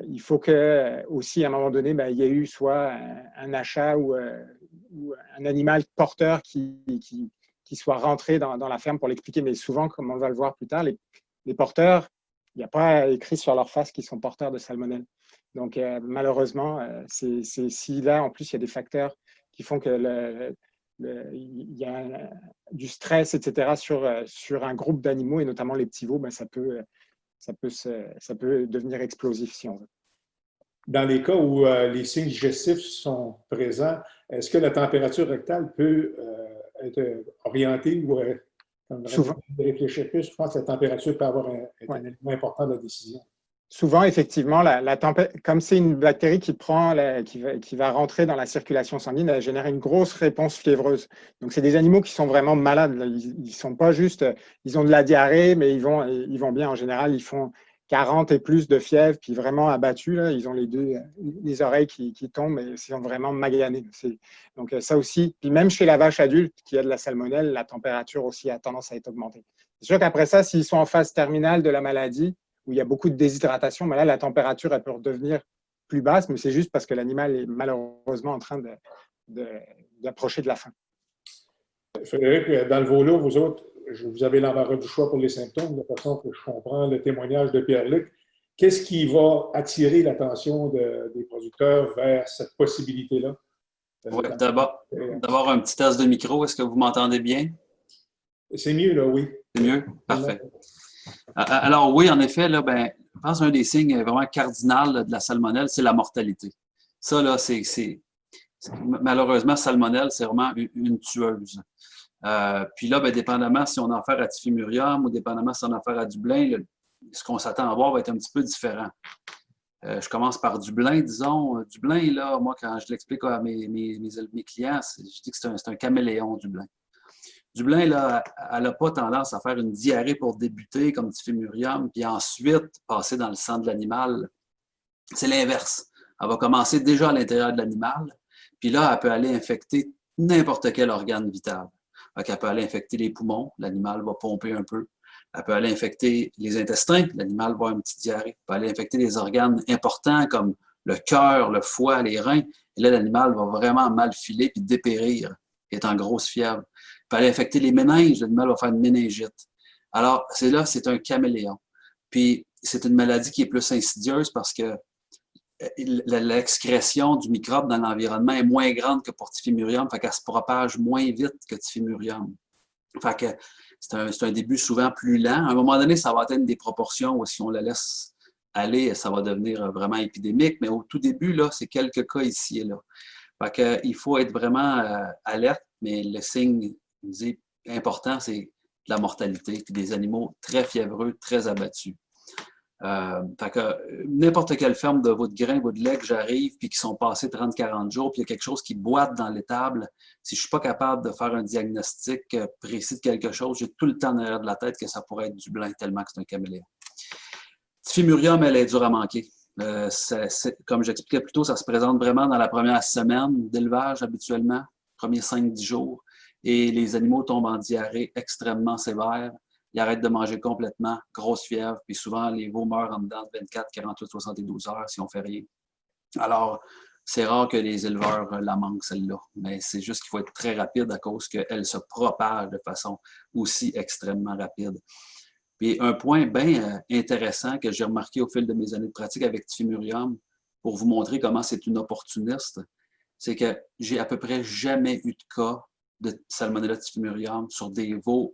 il faut que aussi à un moment donné, il y ait eu soit un achat ou un animal porteur qui soit rentré dans la ferme pour l'expliquer. Mais souvent, comme on va le voir plus tard, les porteurs, il n'y a pas écrit sur leur face qu'ils sont porteurs de salmonelle. Donc, malheureusement, si là, en plus, il y a des facteurs qui font que il y a du stress, etc., sur un groupe d'animaux, et notamment les petits veaux, ça peut devenir explosif, si on veut. dans les cas où les signes digestifs sont présents, est-ce que la température rectale peut être orientée ou Souvent. réfléchir plus? Je pense que la température peut avoir un élément important de la décision. Souvent, effectivement, comme c'est une bactérie qui va rentrer dans la circulation sanguine, elle génère une grosse réponse fiévreuse. Donc, c'est des animaux qui sont vraiment malades. Ils sont pas juste, ils ont de la diarrhée, mais ils vont bien. En général, ils font 40 et plus de fièvre, puis vraiment abattus. Là. Ils ont les oreilles qui tombent et ils sont vraiment maganés. Donc, ça aussi. Puis même chez la vache adulte qui a de la salmonelle, la température aussi a tendance à être augmentée. C'est sûr qu'après ça, s'ils sont en phase terminale de la maladie, où il y a beaucoup de déshydratation, mais là, la température, elle peut redevenir plus basse, mais c'est juste parce que l'animal est malheureusement en train d'approcher de la fin. Frédéric, dans le volo, vous autres, vous avez l'embarras du choix pour les symptômes, de façon que je comprends le témoignage de Pierre-Luc. Qu'est-ce qui va attirer l'attention des producteurs vers cette possibilité-là? Oui, d'abord un petit test de micro. Est-ce que vous m'entendez bien? C'est mieux, là, oui. C'est mieux? Parfait. Alors oui, en effet, là, je pense qu'un des signes vraiment cardinal de la salmonelle, c'est la mortalité. Ça, là, malheureusement, salmonelle, c'est vraiment une tueuse. Puis là, dépendamment si on a affaire à Typhimurium ou dépendamment si on a affaire à Dublin, ce qu'on s'attend à voir va être un petit peu différent. Je commence par Dublin, disons. Dublin, là, moi, quand je l'explique à mes clients, je dis que c'est un caméléon, Dublin. Dublin, là, elle n'a pas tendance à faire une diarrhée pour débuter, comme Typhimurium, puis ensuite passer dans le sang de l'animal. C'est l'inverse. Elle va commencer déjà à l'intérieur de l'animal, puis là, elle peut aller infecter n'importe quel organe vital. Elle peut aller infecter les poumons, l'animal va pomper un peu. Elle peut aller infecter les intestins, l'animal va avoir une petite diarrhée. Elle peut aller infecter des organes importants comme le cœur, le foie, les reins. Et là, l'animal va vraiment mal filer puis dépérir, et est en grosse fièvre. Elle peut aller infecter les méninges, l'animal va faire une méningite. Alors, c'est un caméléon. Puis, c'est une maladie qui est plus insidieuse parce que l'excrétion du microbe dans l'environnement est moins grande que pour Typhimurium, fait qu'elle se propage moins vite que Typhimurium. Fait que c'est un début souvent plus lent. À un moment donné, ça va atteindre des proportions où si on la laisse aller, ça va devenir vraiment épidémique, mais au tout début, là, c'est quelques cas ici et là. Fait que, il faut être vraiment alerte, mais le signe important, c'est la mortalité, puis des animaux très fiévreux, très abattus. Fait que n'importe quelle ferme de veau de grain, veau de lait que j'arrive, puis qui sont passés 30-40 jours, puis il y a quelque chose qui boite dans l'étable, si je ne suis pas capable de faire un diagnostic précis de quelque chose, j'ai tout le temps derrière de la tête que ça pourrait être Dublin, tellement que c'est un caméléon. Typhimurium, elle est dure à manquer. Comme j'expliquais plus tôt, ça se présente vraiment dans la première semaine d'élevage habituellement, premiers 5-10 jours, et les animaux tombent en diarrhée extrêmement sévère. Ils arrêtent de manger complètement, grosse fièvre, puis souvent les veaux meurent en dedans de 24, 48, 72 heures si on ne fait rien. Alors, c'est rare que les éleveurs la manquent, celle-là, mais c'est juste qu'il faut être très rapide à cause qu'elle se propage de façon aussi extrêmement rapide. Puis un point bien intéressant que j'ai remarqué au fil de mes années de pratique avec Typhimurium, pour vous montrer comment c'est une opportuniste, c'est que j'ai à peu près jamais eu de cas de Salmonella Typhimurium sur des veaux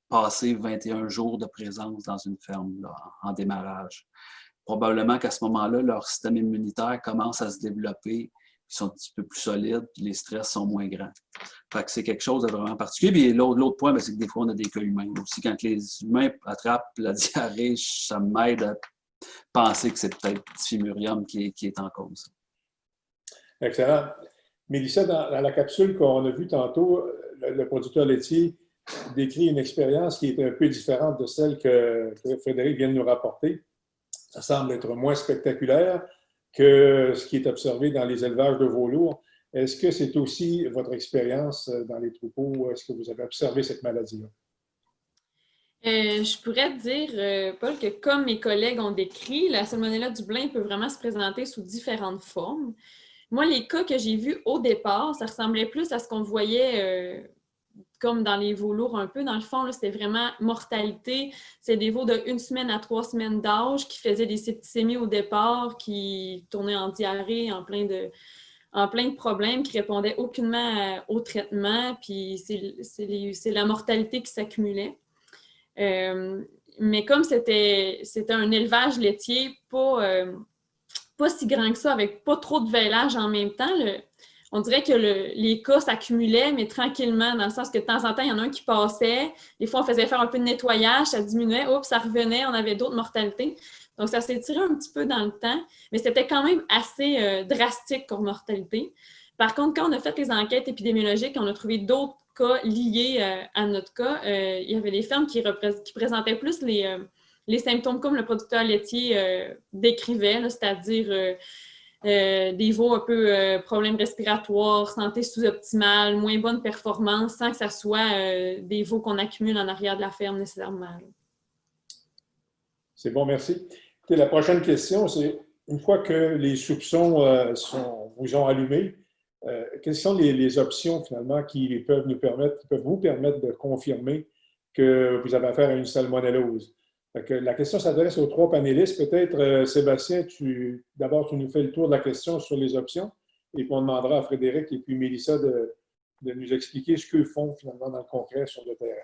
passés 21 jours de présence dans une ferme là, en démarrage. Probablement qu'à ce moment-là, leur système immunitaire commence à se développer, ils sont un petit peu plus solides, puis les stress sont moins grands. Fait que c'est quelque chose de vraiment particulier. Puis l'autre point, c'est que des fois, on a des cas humains aussi. Quand les humains attrapent la diarrhée, ça m'aide à penser que c'est peut-être Typhimurium qui est en cause. Excellent. Mélissa, dans la capsule qu'on a vue tantôt, le producteur laitier décrit une expérience qui est un peu différente de celle que Frédéric vient de nous rapporter. Ça semble être moins spectaculaire que ce qui est observé dans les élevages de veaux lourds. Est-ce que c'est aussi votre expérience dans les troupeaux? Est-ce que vous avez observé cette maladie-là? Je pourrais te dire, Paul, que comme mes collègues ont décrit, la Salmonella Dublin peut vraiment se présenter sous différentes formes. Moi, les cas que j'ai vus au départ, ça ressemblait plus à ce qu'on voyait comme dans les veaux lourds un peu. Dans le fond, c'était vraiment mortalité. C'est des veaux de 1 semaine à 3 semaines d'âge qui faisaient des septicémies au départ, qui tournaient en diarrhée, en plein de problèmes, qui ne répondaient aucunement au traitement. Puis c'est la mortalité qui s'accumulait. Mais comme c'était un élevage laitier pas pas si grand que ça, avec pas trop de vêlage en même temps. On dirait que les cas s'accumulaient, mais tranquillement, dans le sens que de temps en temps, il y en a un qui passait. Des fois, on faisait faire un peu de nettoyage, ça diminuait, oups, ça revenait, on avait d'autres mortalités. Donc, ça s'est tiré un petit peu dans le temps, mais c'était quand même assez drastique comme mortalité. Par contre, quand on a fait les enquêtes épidémiologiques, on a trouvé d'autres cas liés à notre cas. Il y avait des fermes qui présentaient plus les symptômes comme le producteur laitier décrivait, c'est-à-dire des veaux un peu problèmes respiratoires, santé sous-optimale, moins bonne performance, sans que ça soit des veaux qu'on accumule en arrière de la ferme nécessairement. C'est bon, merci. Écoutez, la prochaine question, c'est une fois que les soupçons vous ont allumé, quelles sont les options finalement qui peuvent vous permettre de confirmer que vous avez affaire à une salmonellose? La question s'adresse aux 3 panélistes. Peut-être, Sébastien, d'abord, tu nous fais le tour de la question sur les options et puis on demandera à Frédéric et puis Mélissa de nous expliquer ce qu'eux font finalement dans le concret sur le terrain.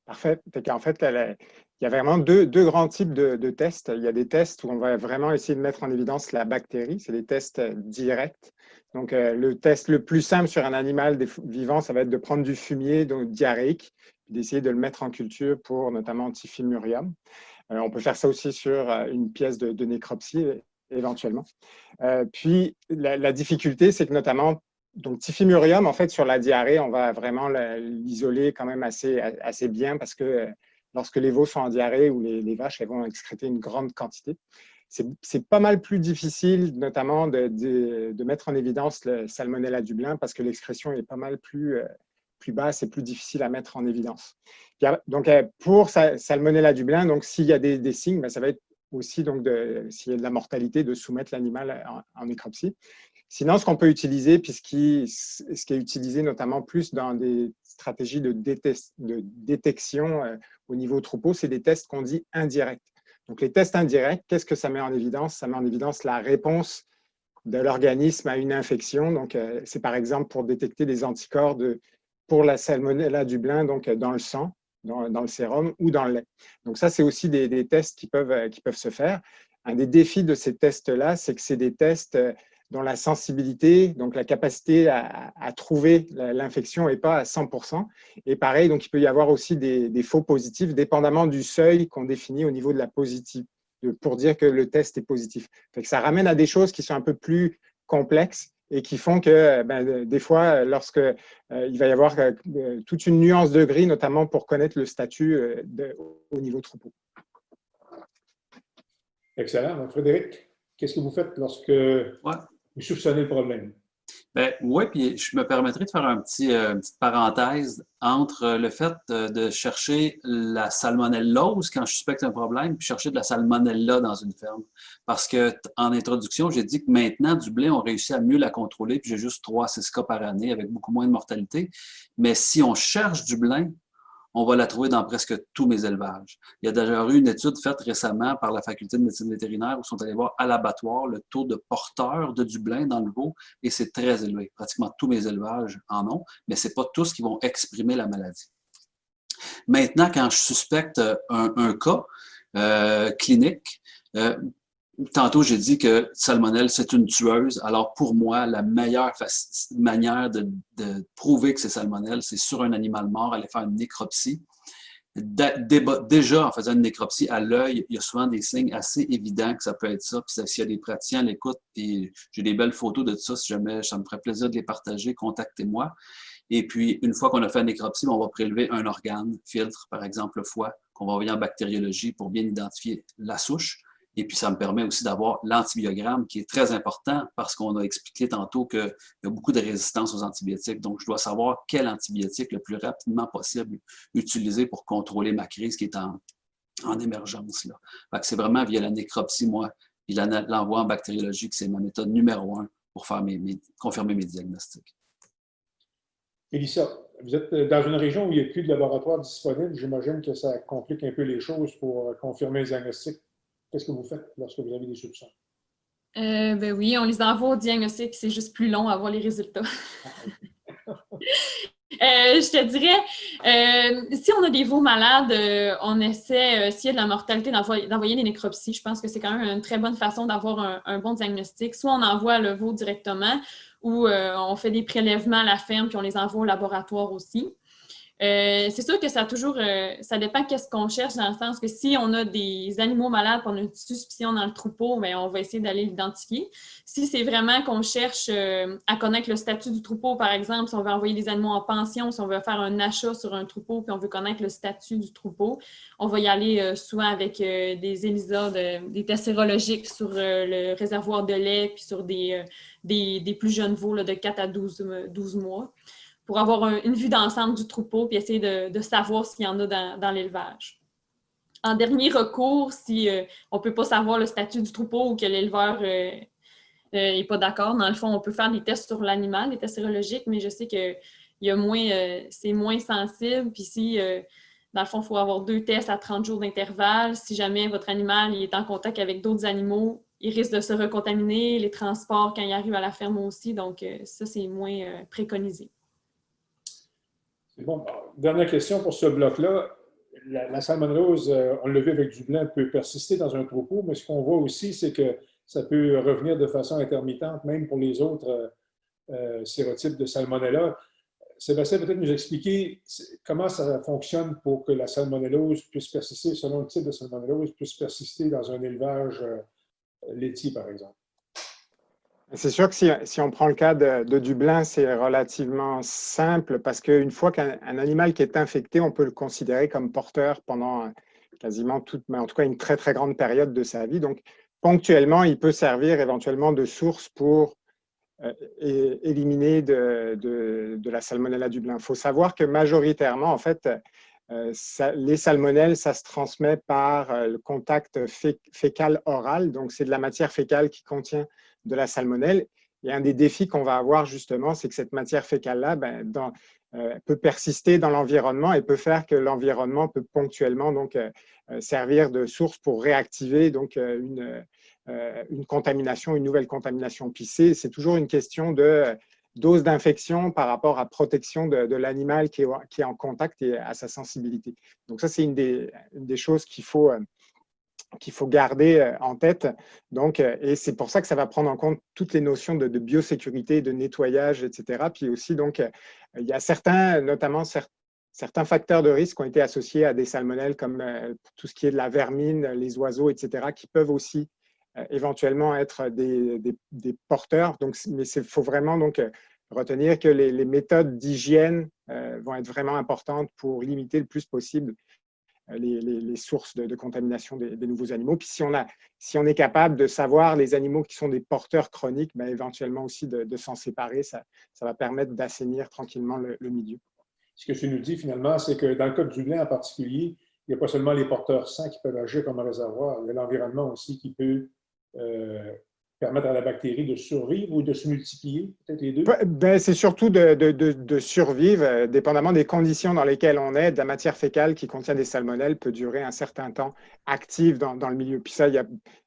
Parfait. En fait, il y a vraiment deux grands types de tests. Il y a des tests où on va vraiment essayer de mettre en évidence la bactérie. C'est des tests directs. Donc, le test le plus simple sur un animal vivant, ça va être de prendre du fumier donc diarrhéique, d'essayer de le mettre en culture pour notamment Typhimurium. On peut faire ça aussi sur une pièce de nécropsie éventuellement. Puis, la difficulté, c'est que notamment, donc Typhimurium, en fait, sur la diarrhée, on va vraiment l'isoler quand même assez bien parce que lorsque les veaux sont en diarrhée ou les vaches, elles vont excréter une grande quantité. C'est pas mal plus difficile, notamment, de mettre en évidence le Salmonella Dublin parce que l'excrétion est pas mal plus basse et plus difficile à mettre en évidence. Donc, pour Salmonella Dublin, donc s'il y a des signes, ben, ça va être aussi, s'il y a de la mortalité, de soumettre l'animal en nécropsie. Sinon, ce qu'on peut utiliser, puis ce qui est utilisé notamment plus dans des stratégies de détection au niveau troupeau, c'est des tests qu'on dit indirects. Donc, les tests indirects, qu'est-ce que ça met en évidence? Ça met en évidence la réponse de l'organisme à une infection. Donc, c'est par exemple pour détecter des anticorps pour la Salmonella Dublin, donc dans le sang, dans le sérum ou dans le lait. Donc, ça, c'est aussi des tests qui peuvent se faire. Un des défis de ces tests-là, c'est que c'est des tests dont la sensibilité, donc la capacité à trouver l'infection n'est pas à 100%. Et pareil, donc il peut y avoir aussi des faux positifs, dépendamment du seuil qu'on définit au niveau de la positive, pour dire que le test est positif. Fait que ça ramène à des choses qui sont un peu plus complexes et qui font que des fois, lorsque il va y avoir toute une nuance de gris, notamment pour connaître le statut au niveau troupeau. Excellent. Donc, Frédéric, qu'est-ce que vous faites lorsque vous soupçonnez le problème? Oui, puis je me permettrai de faire une petite parenthèse entre le fait de chercher la salmonellose quand je suspecte un problème, puis chercher de la salmonella dans une ferme. Parce qu'en introduction, j'ai dit que maintenant, Dublin, on réussit à mieux la contrôler, puis j'ai juste 3 à 6 cas par année avec beaucoup moins de mortalité. Mais si on cherche Dublin, on va la trouver dans presque tous mes élevages. Il y a d'ailleurs eu une étude faite récemment par la faculté de médecine vétérinaire où ils sont allés voir à l'abattoir le taux de porteurs de Dublin dans le veau et c'est très élevé. Pratiquement tous mes élevages en ont, mais ce n'est pas tous qui vont exprimer la maladie. Maintenant, quand je suspecte un cas clinique, tantôt, j'ai dit que salmonelle, c'est une tueuse. Alors, pour moi, la meilleure manière de prouver que c'est salmonelle, c'est sur un animal mort, aller faire une nécropsie. Déjà, en faisant une nécropsie à l'œil, il y a souvent des signes assez évidents que ça peut être ça. Puis s'il y a des praticiens à l'écoute, puis j'ai des belles photos de ça, si jamais ça me ferait plaisir de les partager, contactez-moi. Et puis, une fois qu'on a fait la nécropsie, on va prélever un organe, filtre, par exemple le foie, qu'on va envoyer en bactériologie pour bien identifier la souche. Et puis, ça me permet aussi d'avoir l'antibiogramme qui est très important parce qu'on a expliqué tantôt qu'il y a beaucoup de résistance aux antibiotiques. Donc, je dois savoir quel antibiotique le plus rapidement possible utiliser pour contrôler ma crise qui est en émergence. C'est vraiment via la nécropsie, moi, et l'envoi en bactériologie que c'est ma méthode numéro 1 pour faire confirmer mes diagnostics. Mélissa, vous êtes dans une région où il n'y a plus de laboratoire disponible. J'imagine que ça complique un peu les choses pour confirmer les diagnostics. Qu'est-ce que vous faites lorsque vous avez des soupçons? Oui, on les envoie au diagnostic. C'est juste plus long à avoir les résultats. Je te dirais, si on a des veaux malades, on essaie, s'il y a de la mortalité, d'envoyer des nécropsies. Je pense que c'est quand même une très bonne façon d'avoir un bon diagnostic. Soit on envoie le veau directement ou on fait des prélèvements à la ferme puis on les envoie au laboratoire aussi. C'est sûr que ça dépend qu'est-ce qu'on cherche, dans le sens que si on a des animaux malades, on a une suspicion dans le troupeau, bien, on va essayer d'aller l'identifier. Si c'est vraiment qu'on cherche à connaître le statut du troupeau, par exemple, si on veut envoyer des animaux en pension, si on veut faire un achat sur un troupeau, puis on veut connaître le statut du troupeau, on va y aller souvent avec des ELISA, des tests sérologiques sur le réservoir de lait, puis sur des plus jeunes veaux là, de 4 à 12 mois, pour avoir une vue d'ensemble du troupeau et essayer de savoir s'il y en a dans l'élevage. En dernier recours, si on ne peut pas savoir le statut du troupeau ou que l'éleveur n'est pas d'accord, dans le fond, on peut faire des tests sur l'animal, des tests sérologiques, mais je sais que c'est moins sensible. Puis si, dans le fond, il faut avoir 2 tests à 30 jours d'intervalle. Si jamais votre animal est en contact avec d'autres animaux, il risque de se recontaminer, les transports quand il arrive à la ferme aussi. Donc, ça, c'est moins préconisé. Bon, dernière question pour ce bloc-là. La salmonellose, on l'a vu avec du blanc, peut persister dans un troupeau, mais ce qu'on voit aussi, c'est que ça peut revenir de façon intermittente, même pour les autres sérotypes de salmonella. Sébastien, peut-être nous expliquer comment ça fonctionne pour que la salmonellose puisse persister, selon le type de salmonellose, puisse persister dans un élevage laitier, par exemple. C'est sûr que si on prend le cas de Dublin, c'est relativement simple parce qu'une fois qu'un animal qui est infecté, on peut le considérer comme porteur pendant quasiment mais en tout cas une très très grande période de sa vie. Donc ponctuellement, il peut servir éventuellement de source pour éliminer de la salmonella Dublin. Il faut savoir que majoritairement, en fait, les salmonelles, ça se transmet par le contact fécal-oral. Donc c'est de la matière fécale qui contient de la salmonelle. Et un des défis qu'on va avoir justement, c'est que cette matière fécale-là peut persister dans l'environnement et peut faire que l'environnement peut ponctuellement donc, servir de source pour réactiver donc, une contamination, une nouvelle contamination. Puis c'est toujours une question de dose d'infection par rapport à protection de l'animal qui est en contact et à sa sensibilité. Donc ça, c'est une des choses qu'il faut garder en tête. Donc, et c'est pour ça que ça va prendre en compte toutes les notions de biosécurité, de nettoyage, etc. Puis aussi, donc, il y a notamment certains facteurs de risque qui ont été associés à des salmonelles, comme tout ce qui est de la vermine, les oiseaux, etc., qui peuvent aussi éventuellement être des porteurs. Donc, mais il faut vraiment donc, retenir que les méthodes d'hygiène vont être vraiment importantes pour limiter le plus possible les sources de contamination des nouveaux animaux. Puis si on est capable de savoir les animaux qui sont des porteurs chroniques, ben, éventuellement aussi de s'en séparer, ça va permettre d'assainir tranquillement le milieu. Ce que tu nous dis finalement, c'est que dans le cas du lait en particulier, il n'y a pas seulement les porteurs sains qui peuvent agir comme un réservoir, il y a l'environnement aussi qui peut permettre à la bactérie de survivre ou de se multiplier, peut-être les deux? Ben, c'est surtout de survivre, dépendamment des conditions dans lesquelles on est. De la matière fécale qui contient des salmonelles peut durer un certain temps active dans le milieu. Puis ça, il y a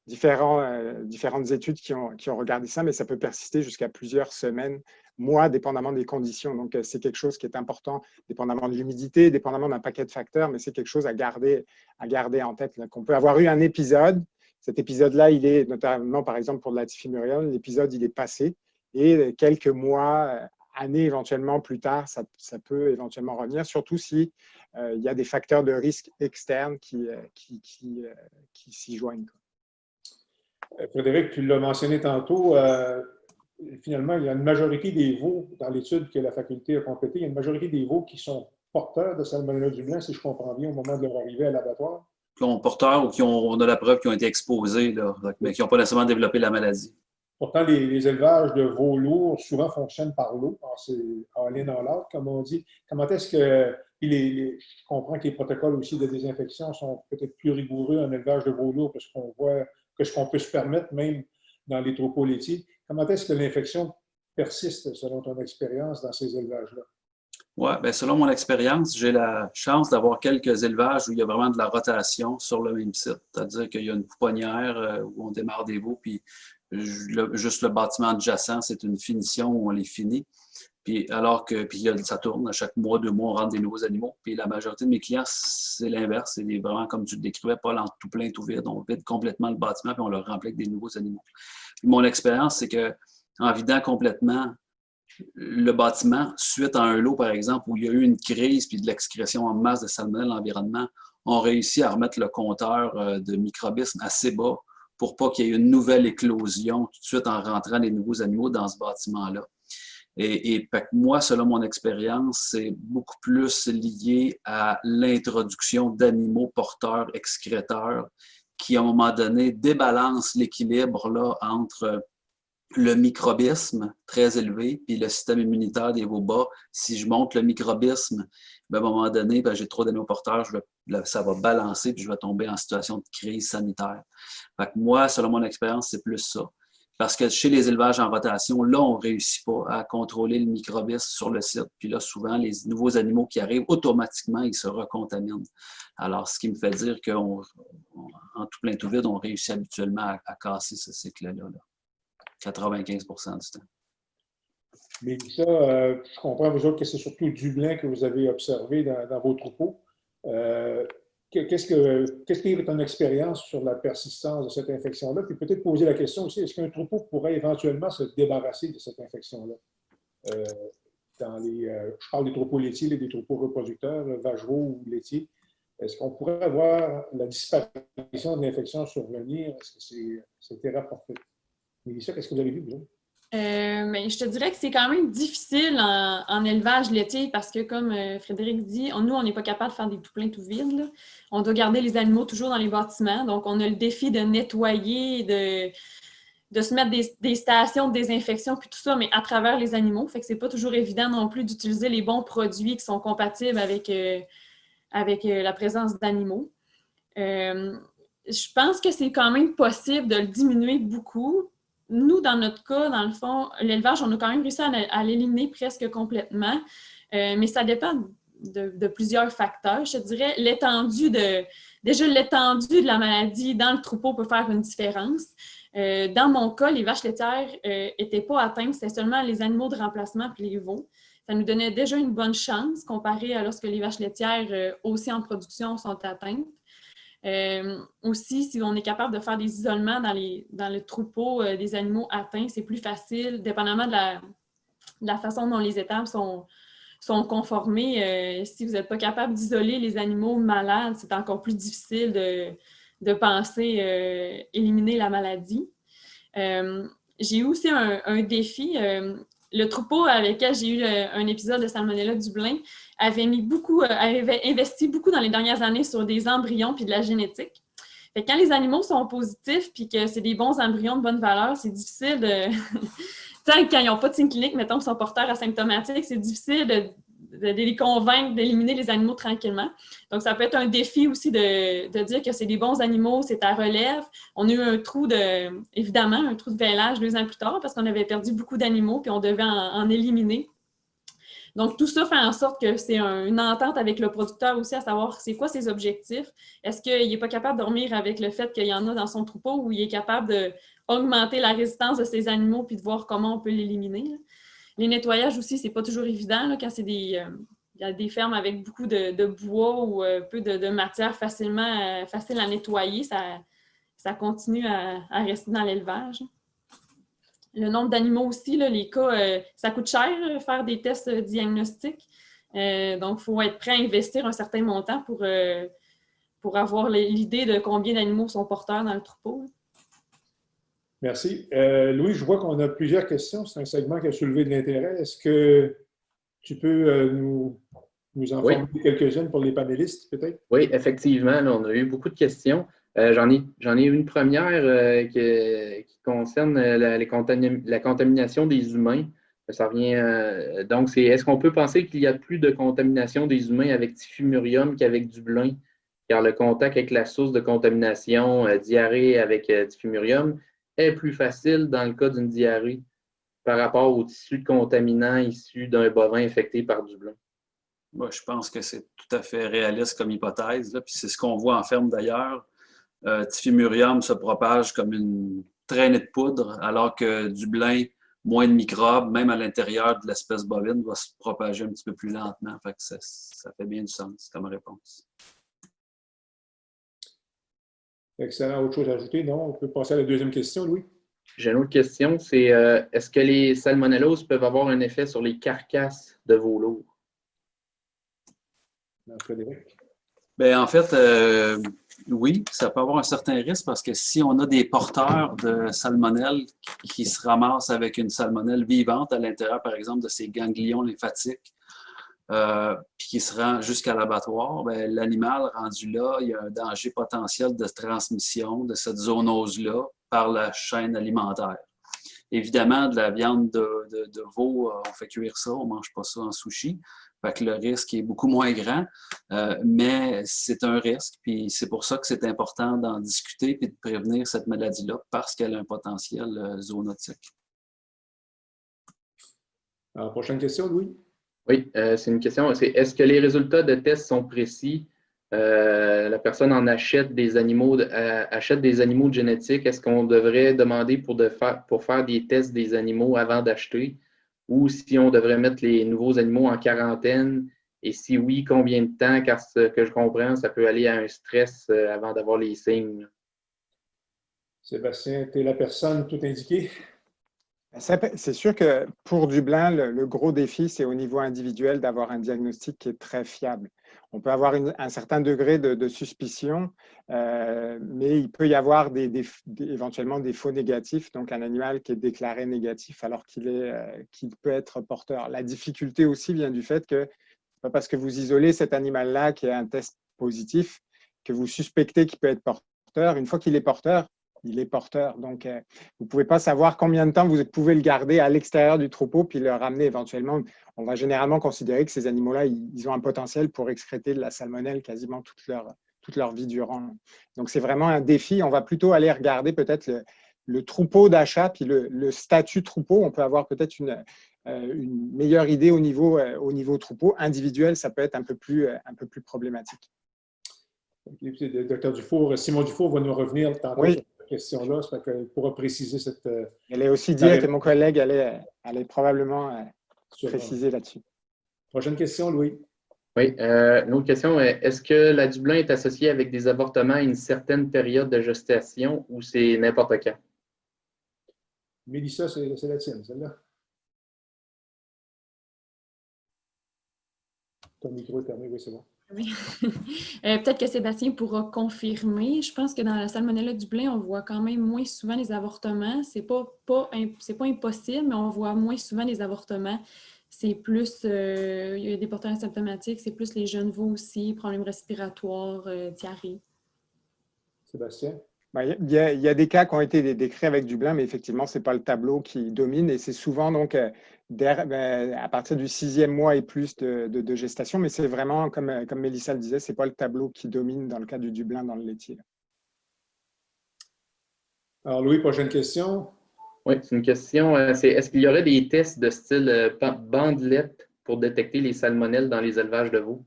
différentes études qui ont regardé ça, mais ça peut persister jusqu'à plusieurs semaines, mois, dépendamment des conditions. Donc, c'est quelque chose qui est important, dépendamment de l'humidité, dépendamment d'un paquet de facteurs, mais c'est quelque chose à garder en tête. Qu'on peut avoir eu un épisode. Cet épisode-là, il est notamment, par exemple, pour de la typhimurium, l'épisode, il est passé. Et quelques mois, années éventuellement plus tard, ça peut éventuellement revenir, surtout si il y a des facteurs de risque externes qui s'y joignent. Frédéric, tu l'as mentionné tantôt, finalement, il y a une majorité des veaux, dans l'étude que la faculté a complétée, il y a une majorité des veaux qui sont porteurs de salmonella du blanc, si je comprends bien, au moment de leur arrivée à l'abattoir. Qui ont porteurs ou on a la preuve qui ont été exposés, là, mais qui n'ont pas nécessairement développé la maladie. Pourtant, les élevages de veaux lourds souvent fonctionnent par l'eau, c'est en l'un dans l'autre, comme on dit. Comment est-ce que, je comprends que les protocoles aussi de désinfection sont peut-être plus rigoureux en élevage de veaux lourds que ce qu'on voit, que ce qu'on peut se permettre même dans les troupeaux laitiers. Comment est-ce que l'infection persiste, selon ton expérience, dans ces élevages-là? Oui, bien, selon mon expérience, j'ai la chance d'avoir quelques élevages où il y a vraiment de la rotation sur le même site. C'est-à-dire qu'il y a une pouponnière où on démarre des veaux, puis juste le bâtiment adjacent, c'est une finition où on les finit. Puis ça tourne, à chaque mois, 2 mois, on rentre des nouveaux animaux. Puis la majorité de mes clients, c'est l'inverse. C'est vraiment, comme tu le décrivais, pas en tout plein, tout vide. On vide complètement le bâtiment, puis on le remplit avec des nouveaux animaux. Puis mon expérience, c'est qu'en vidant complètement le bâtiment, suite à un lot, par exemple, où il y a eu une crise puis de l'excrétion en masse de salmonelle dans l'environnement, on réussit à remettre le compteur de microbisme assez bas pour pas qu'il y ait une nouvelle éclosion tout de suite en rentrant des nouveaux animaux dans ce bâtiment-là. Et moi, selon mon expérience, c'est beaucoup plus lié à l'introduction d'animaux porteurs, excréteurs, qui, à un moment donné, débalancent l'équilibre là, entre le microbisme très élevé puis le système immunitaire des veaux bas. Si je monte le microbisme, bien, à un moment donné, j'ai trop d'animaux porteurs, ça va balancer puis je vais tomber en situation de crise sanitaire. Fait que moi, selon mon expérience, c'est plus ça. Parce que chez les élevages en rotation, là, on ne réussit pas à contrôler le microbisme sur le site. Puis là, souvent, les nouveaux animaux qui arrivent, automatiquement, ils se recontaminent. Alors, ce qui me fait dire qu'en tout plein tout vide, on réussit habituellement à casser ce cycle-là. 95 % du temps. Mais ça, je comprends, vous autres, que c'est surtout Dublin que vous avez observé dans vos troupeaux. Qu'est-ce qui est ton expérience sur la persistance de cette infection-là? Puis peut-être poser la question aussi, est-ce qu'un troupeau pourrait éventuellement se débarrasser de cette infection-là? Je parle des troupeaux laitiers et des troupeaux reproducteurs, vacherons ou laitiers. Est-ce qu'on pourrait avoir la disparition de l'infection survenir? Est-ce que c'était rapporté? Mélissa, qu'est-ce que vous avez vu, vous? Mais je te dirais que c'est quand même difficile en élevage laitier parce que, comme Frédéric dit, nous, on n'est pas capable de faire des tout pleins, tout vides. Là. On doit garder les animaux toujours dans les bâtiments. Donc, on a le défi de nettoyer, de se mettre des stations de désinfection puis tout ça, mais à travers les animaux. Fait que c'est pas toujours évident non plus d'utiliser les bons produits qui sont compatibles avec la présence d'animaux. Je pense que c'est quand même possible de le diminuer beaucoup. Nous, dans notre cas, dans le fond, l'élevage, on a quand même réussi à l'éliminer presque complètement, mais ça dépend de plusieurs facteurs. Je te dirais, l'étendue de la maladie dans le troupeau peut faire une différence. Dans mon cas, les vaches laitières n'étaient pas atteintes, c'était seulement les animaux de remplacement puis les veaux. Ça nous donnait déjà une bonne chance comparé à lorsque les vaches laitières aussi en production sont atteintes. Aussi, si on est capable de faire des isolements dans le troupeau des animaux atteints, c'est plus facile, dépendamment de la façon dont les étables sont conformées. Si vous n'êtes pas capable d'isoler les animaux malades, c'est encore plus difficile de penser éliminer la maladie. J'ai eu aussi un défi. Le troupeau avec lequel j'ai eu un épisode de Salmonella Dublin avait investi beaucoup dans les dernières années sur des embryons puis de la génétique. Fait que quand les animaux sont positifs puis que c'est des bons embryons de bonne valeur, c'est difficile de... quand ils n'ont pas de signe clinique, mettons, qu'ils sont porteurs asymptomatiques, c'est difficile de les convaincre d'éliminer les animaux tranquillement. Donc, ça peut être un défi aussi de dire que c'est des bons animaux, c'est à relève. On a eu évidemment, un trou de vêlage 2 ans plus tard parce qu'on avait perdu beaucoup d'animaux puis on devait en éliminer. Donc, tout ça fait en sorte que c'est une entente avec le producteur aussi à savoir c'est quoi ses objectifs. Est-ce qu'il n'est pas capable de dormir avec le fait qu'il y en a dans son troupeau ou il est capable d'augmenter la résistance de ses animaux puis de voir comment on peut l'éliminer. Les nettoyages aussi, c'est pas toujours évident là, quand il y a des fermes avec beaucoup de bois ou peu de matière facile à nettoyer. Ça continue à rester dans l'élevage. Le nombre d'animaux aussi, là, les cas, ça coûte cher faire des tests diagnostiques. Donc, il faut être prêt à investir un certain montant pour avoir l'idée de combien d'animaux sont porteurs dans le troupeau. Merci. Louis, je vois qu'on a plusieurs questions. C'est un segment qui a soulevé de l'intérêt. Est-ce que tu peux nous en formuler quelques-unes pour les panélistes, peut-être? Oui, effectivement. Là, on a eu beaucoup de questions. J'en ai une première qui concerne la contamination des humains. Ça revient, donc, est-ce qu'on peut penser qu'il y a plus de contamination des humains avec Typhimurium qu'avec Dublin? Car le contact avec la source de contamination, diarrhée avec Typhimurium, est plus facile dans le cas d'une diarrhée par rapport au tissu contaminant issu d'un bovin infecté par Dublin. Moi, je pense que c'est tout à fait réaliste comme hypothèse. Là. Puis c'est ce qu'on voit en ferme d'ailleurs. Typhimurium se propage comme une traînée de poudre, alors que Dublin, moins de microbes, même à l'intérieur de l'espèce bovine, va se propager un petit peu plus lentement. Fait que ça fait bien du sens comme réponse. Excellent. Autre chose à ajouter? Non? On peut passer à la deuxième question, Louis? J'ai une autre question, c'est est-ce que les salmonelloses peuvent avoir un effet sur les carcasses de veau lourds? Frédéric? Bien, en fait, oui, ça peut avoir un certain risque parce que si on a des porteurs de salmonelle qui se ramassent avec une salmonelle vivante à l'intérieur, par exemple, de ces ganglions lymphatiques, puis qui se rend jusqu'à l'abattoir, l'animal rendu là, il y a un danger potentiel de transmission de cette zoonose-là par la chaîne alimentaire. Évidemment, de la viande de veau, on fait cuire ça, on ne mange pas ça en sushi. Fait que le risque est beaucoup moins grand, mais c'est un risque. Puis c'est pour ça que c'est important d'en discuter et de prévenir cette maladie-là parce qu'elle a un potentiel zoonotique. Alors, prochaine question, Louis? Oui, c'est une question. Est-ce que les résultats de tests sont précis? La personne en achète des animaux, de génétique. Est-ce qu'on devrait demander pour faire des tests des animaux avant d'acheter? Ou si on devrait mettre les nouveaux animaux en quarantaine? Et si oui, combien de temps? Car ce que je comprends, ça peut aller à un stress avant d'avoir les signes. Sébastien, tu es la personne tout indiquée? C'est sûr que pour Dublin, le gros défi, c'est au niveau individuel d'avoir un diagnostic qui est très fiable. On peut avoir un certain degré de suspicion, mais il peut y avoir éventuellement des faux négatifs, donc un animal qui est déclaré négatif alors qu'il peut être porteur. La difficulté aussi vient du fait que c'est pas parce que vous isolez cet animal-là qui a un test positif que vous suspectez qu'il peut être porteur. Une fois qu'il est porteur, il est porteur. Donc, vous ne pouvez pas savoir combien de temps vous pouvez le garder à l'extérieur du troupeau puis le ramener éventuellement. On va généralement considérer que ces animaux-là, ils ont un potentiel pour excréter de la salmonelle quasiment toute leur vie durant. Donc, c'est vraiment un défi. On va plutôt aller regarder peut-être le troupeau d'achat puis le statut troupeau. On peut avoir peut-être une meilleure idée au niveau troupeau. Individuel, ça peut être un peu plus problématique. Le docteur Dufour, Simon Dufour va nous revenir tantôt sur cette question-là. Ça fait qu'il pourra préciser cette… Elle est aussi dire que mon collègue allait probablement préciser là-dessus. Prochaine question, Louis. Oui, une autre question. Est-ce que la Dublin est associée avec des avortements à une certaine période de gestation ou c'est n'importe quand? Mélissa, c'est la tienne, celle-là. Ton micro est fermé, oui, c'est bon. Oui. Peut-être que Sébastien pourra confirmer. Je pense que dans la Salmonella Dublin, on voit quand même moins souvent les avortements. C'est pas impossible, mais on voit moins souvent les avortements. C'est plus, il y a des porteurs asymptomatiques, c'est plus les jeunes veaux aussi, problèmes respiratoires, diarrhée. Sébastien? Il y a des cas qui ont été décrits avec Dublin, mais effectivement, ce n'est pas le tableau qui domine et c'est souvent donc à partir du 6e mois et plus de gestation, mais c'est vraiment, comme Mélissa le disait, ce n'est pas le tableau qui domine dans le cas du Dublin dans le laitier. Alors Louis, prochaine question. Oui, c'est une question. Est-ce qu'il y aurait des tests de style bandelette pour détecter les salmonelles dans les élevages de veaux?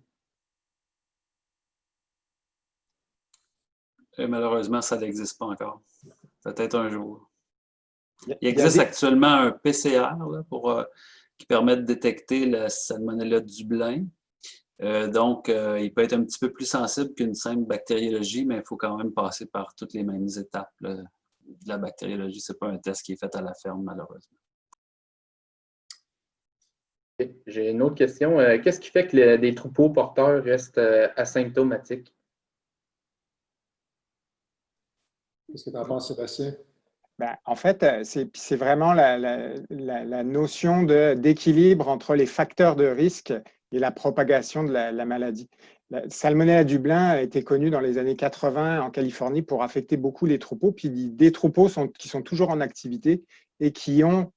Et malheureusement, ça n'existe pas encore. Peut-être un jour. Il existe actuellement un PCR là, qui permet de détecter la Salmonella Dublin. Donc, il peut être un petit peu plus sensible qu'une simple bactériologie, mais il faut quand même passer par toutes les mêmes étapes là, de la bactériologie. Ce n'est pas un test qui est fait à la ferme, malheureusement. J'ai une autre question. Qu'est-ce qui fait que des troupeaux porteurs restent asymptomatiques? Qu'est-ce que tu en penses, Sébastien? En fait, c'est vraiment la notion d'équilibre entre les facteurs de risque et la propagation de la maladie. La Salmonella Dublin a été connue dans les années 80 en Californie pour affecter beaucoup les troupeaux, puis des troupeaux qui sont toujours en activité et qui ont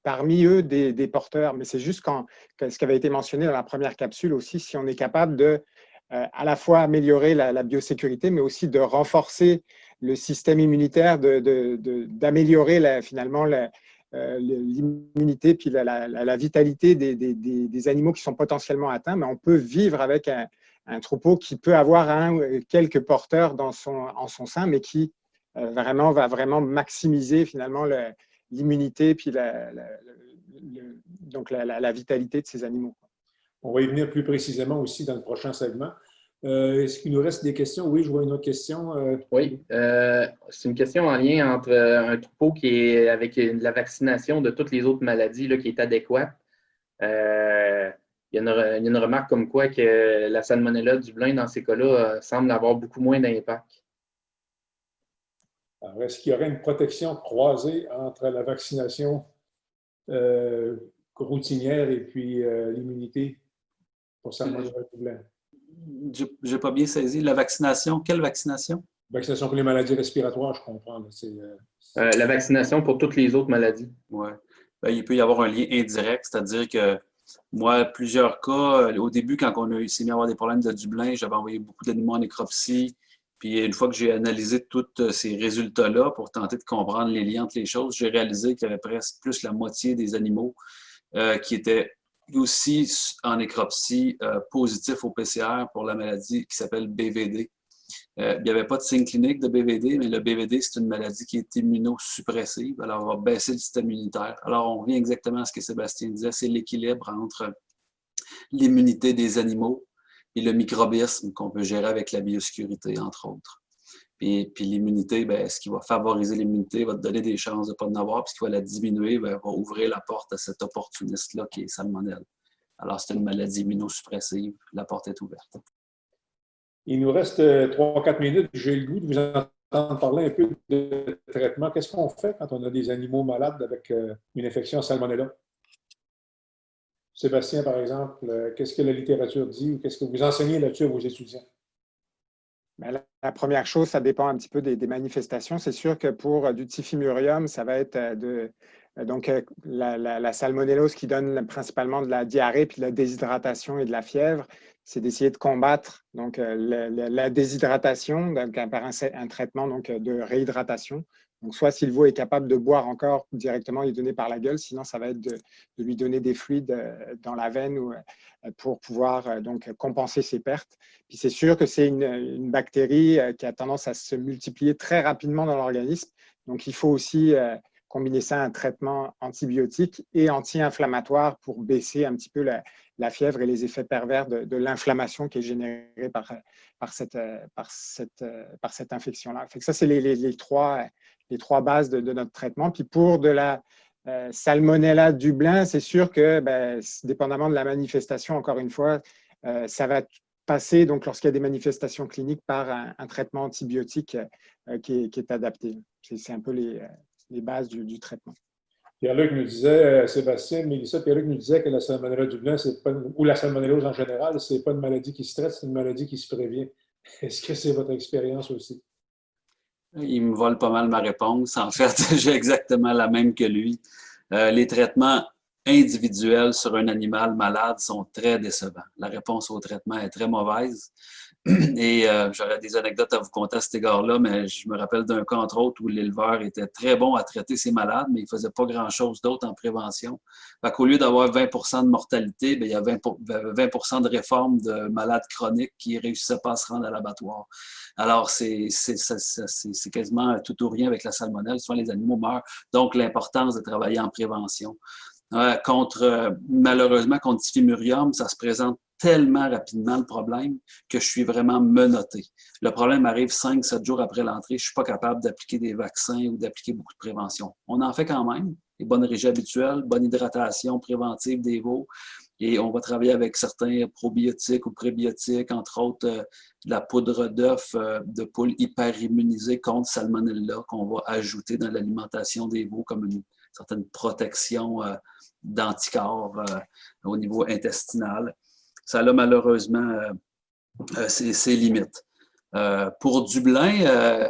parmi eux des porteurs. Mais c'est juste ce qui avait été mentionné dans la première capsule aussi, si on est capable de à la fois améliorer la biosécurité, mais aussi de renforcer le système immunitaire, d'améliorer finalement l'immunité puis la vitalité des animaux qui sont potentiellement atteints. Mais on peut vivre avec un troupeau qui peut avoir quelques porteurs en son sein, mais qui va vraiment maximiser finalement l'immunité puis donc la vitalité de ces animaux. On va y venir plus précisément aussi dans le prochain segment. Est-ce qu'il nous reste des questions? Oui, je vois une autre question. Oui, c'est une question en lien entre un troupeau qui est avec la vaccination de toutes les autres maladies là, qui est adéquate. Il y a une remarque comme quoi que la salmonella Dublin, dans ces cas-là, semble avoir beaucoup moins d'impact. Alors, est-ce qu'il y aurait une protection croisée entre la vaccination routinière et puis l'immunité pour salmonella Dublin? Je n'ai pas bien saisi. La vaccination, quelle vaccination? Vaccination pour les maladies respiratoires, je comprends. La vaccination pour toutes les autres maladies. Oui. Il peut y avoir un lien indirect, c'est-à-dire que moi, plusieurs cas, au début, quand on s'est mis à avoir des problèmes de Dublin, j'avais envoyé beaucoup d'animaux en nécropsie. Puis une fois que j'ai analysé tous ces résultats-là pour tenter de comprendre les liens entre les choses, j'ai réalisé qu'il y avait presque plus la moitié des animaux qui étaient aussi en nécropsie positifs au PCR pour la maladie qui s'appelle BVD. Il n'y avait pas de signe clinique de BVD, mais le BVD, c'est une maladie qui est immunosuppressive. Alors, on va baisser le système immunitaire. Alors, on revient exactement à ce que Sébastien disait, c'est l'équilibre entre l'immunité des animaux et le microbisme qu'on peut gérer avec la biosécurité, entre autres. Puis l'immunité, ce qui va favoriser l'immunité va te donner des chances de ne pas en avoir, puis ce qui va la diminuer, va ouvrir la porte à cet opportuniste-là qui est salmonelle. Alors, c'est une maladie immunosuppressive. La porte est ouverte. Il nous reste 3-4 minutes. J'ai le goût de vous entendre parler un peu de traitement. Qu'est-ce qu'on fait quand on a des animaux malades avec une infection à salmonella? Sébastien, par exemple, qu'est-ce que la littérature dit ou qu'est-ce que vous enseignez là-dessus à vos étudiants? La première chose, ça dépend un petit peu des manifestations. C'est sûr que pour du typhimurium, ça va être la salmonellose qui donne principalement de la diarrhée, puis de la déshydratation et de la fièvre. C'est d'essayer de combattre donc, la déshydratation par un traitement donc, de réhydratation. Donc, soit si le veau est capable de boire encore directement, il est donné par la gueule, sinon ça va être de lui donner des fluides dans la veine pour pouvoir donc compenser ses pertes. Puis c'est sûr que c'est une bactérie qui a tendance à se multiplier très rapidement dans l'organisme. Donc, il faut aussi combiner ça à un traitement antibiotique et anti-inflammatoire pour baisser un petit peu la fièvre et les effets pervers de l'inflammation qui est générée par cette infection-là. Ça, c'est les trois bases de notre traitement. Puis pour de la salmonella Dublin, c'est sûr que, dépendamment de la manifestation, encore une fois, ça va passer, donc lorsqu'il y a des manifestations cliniques, par un traitement antibiotique qui est adapté. C'est un peu les bases du traitement. Pierre-Luc nous disait, Sébastien, Mélissa, Pierre-Luc nous disait que la salmonella Dublin, ou la salmonellose en général, ce n'est pas une maladie qui se traite, c'est une maladie qui se prévient. Est-ce que c'est votre expérience aussi? Il me vole pas mal ma réponse. En fait, j'ai exactement la même que lui. Les traitements individuels sur un animal malade sont très décevants. La réponse au traitement est très mauvaise. Et j'aurais des anecdotes à vous conter à cet égard-là, mais je me rappelle d'un cas, entre autres, où l'éleveur était très bon à traiter ses malades, mais il ne faisait pas grand-chose d'autre en prévention. Fait qu'au lieu d'avoir 20 % de mortalité, il y a 20 % de réforme de malades chroniques qui ne réussissaient pas à se rendre à l'abattoir. Alors, c'est quasiment tout ou rien avec la salmonelle. Souvent, les animaux meurent. Donc, l'importance de travailler en prévention. Malheureusement, contre Typhimurium, ça se présente tellement rapidement le problème que je suis vraiment menotté. Le problème arrive 5-7 jours après l'entrée. Je ne suis pas capable d'appliquer des vaccins ou d'appliquer beaucoup de prévention. On en fait quand même, les bonnes régies habituelles, bonne hydratation préventive des veaux. Et on va travailler avec certains probiotiques ou prébiotiques, entre autres de la poudre d'œuf de poule hyper-immunisée contre Salmonella qu'on va ajouter dans l'alimentation des veaux comme une certaine protection d'anticorps au niveau intestinal. Ça a malheureusement ses limites. Pour Dublin,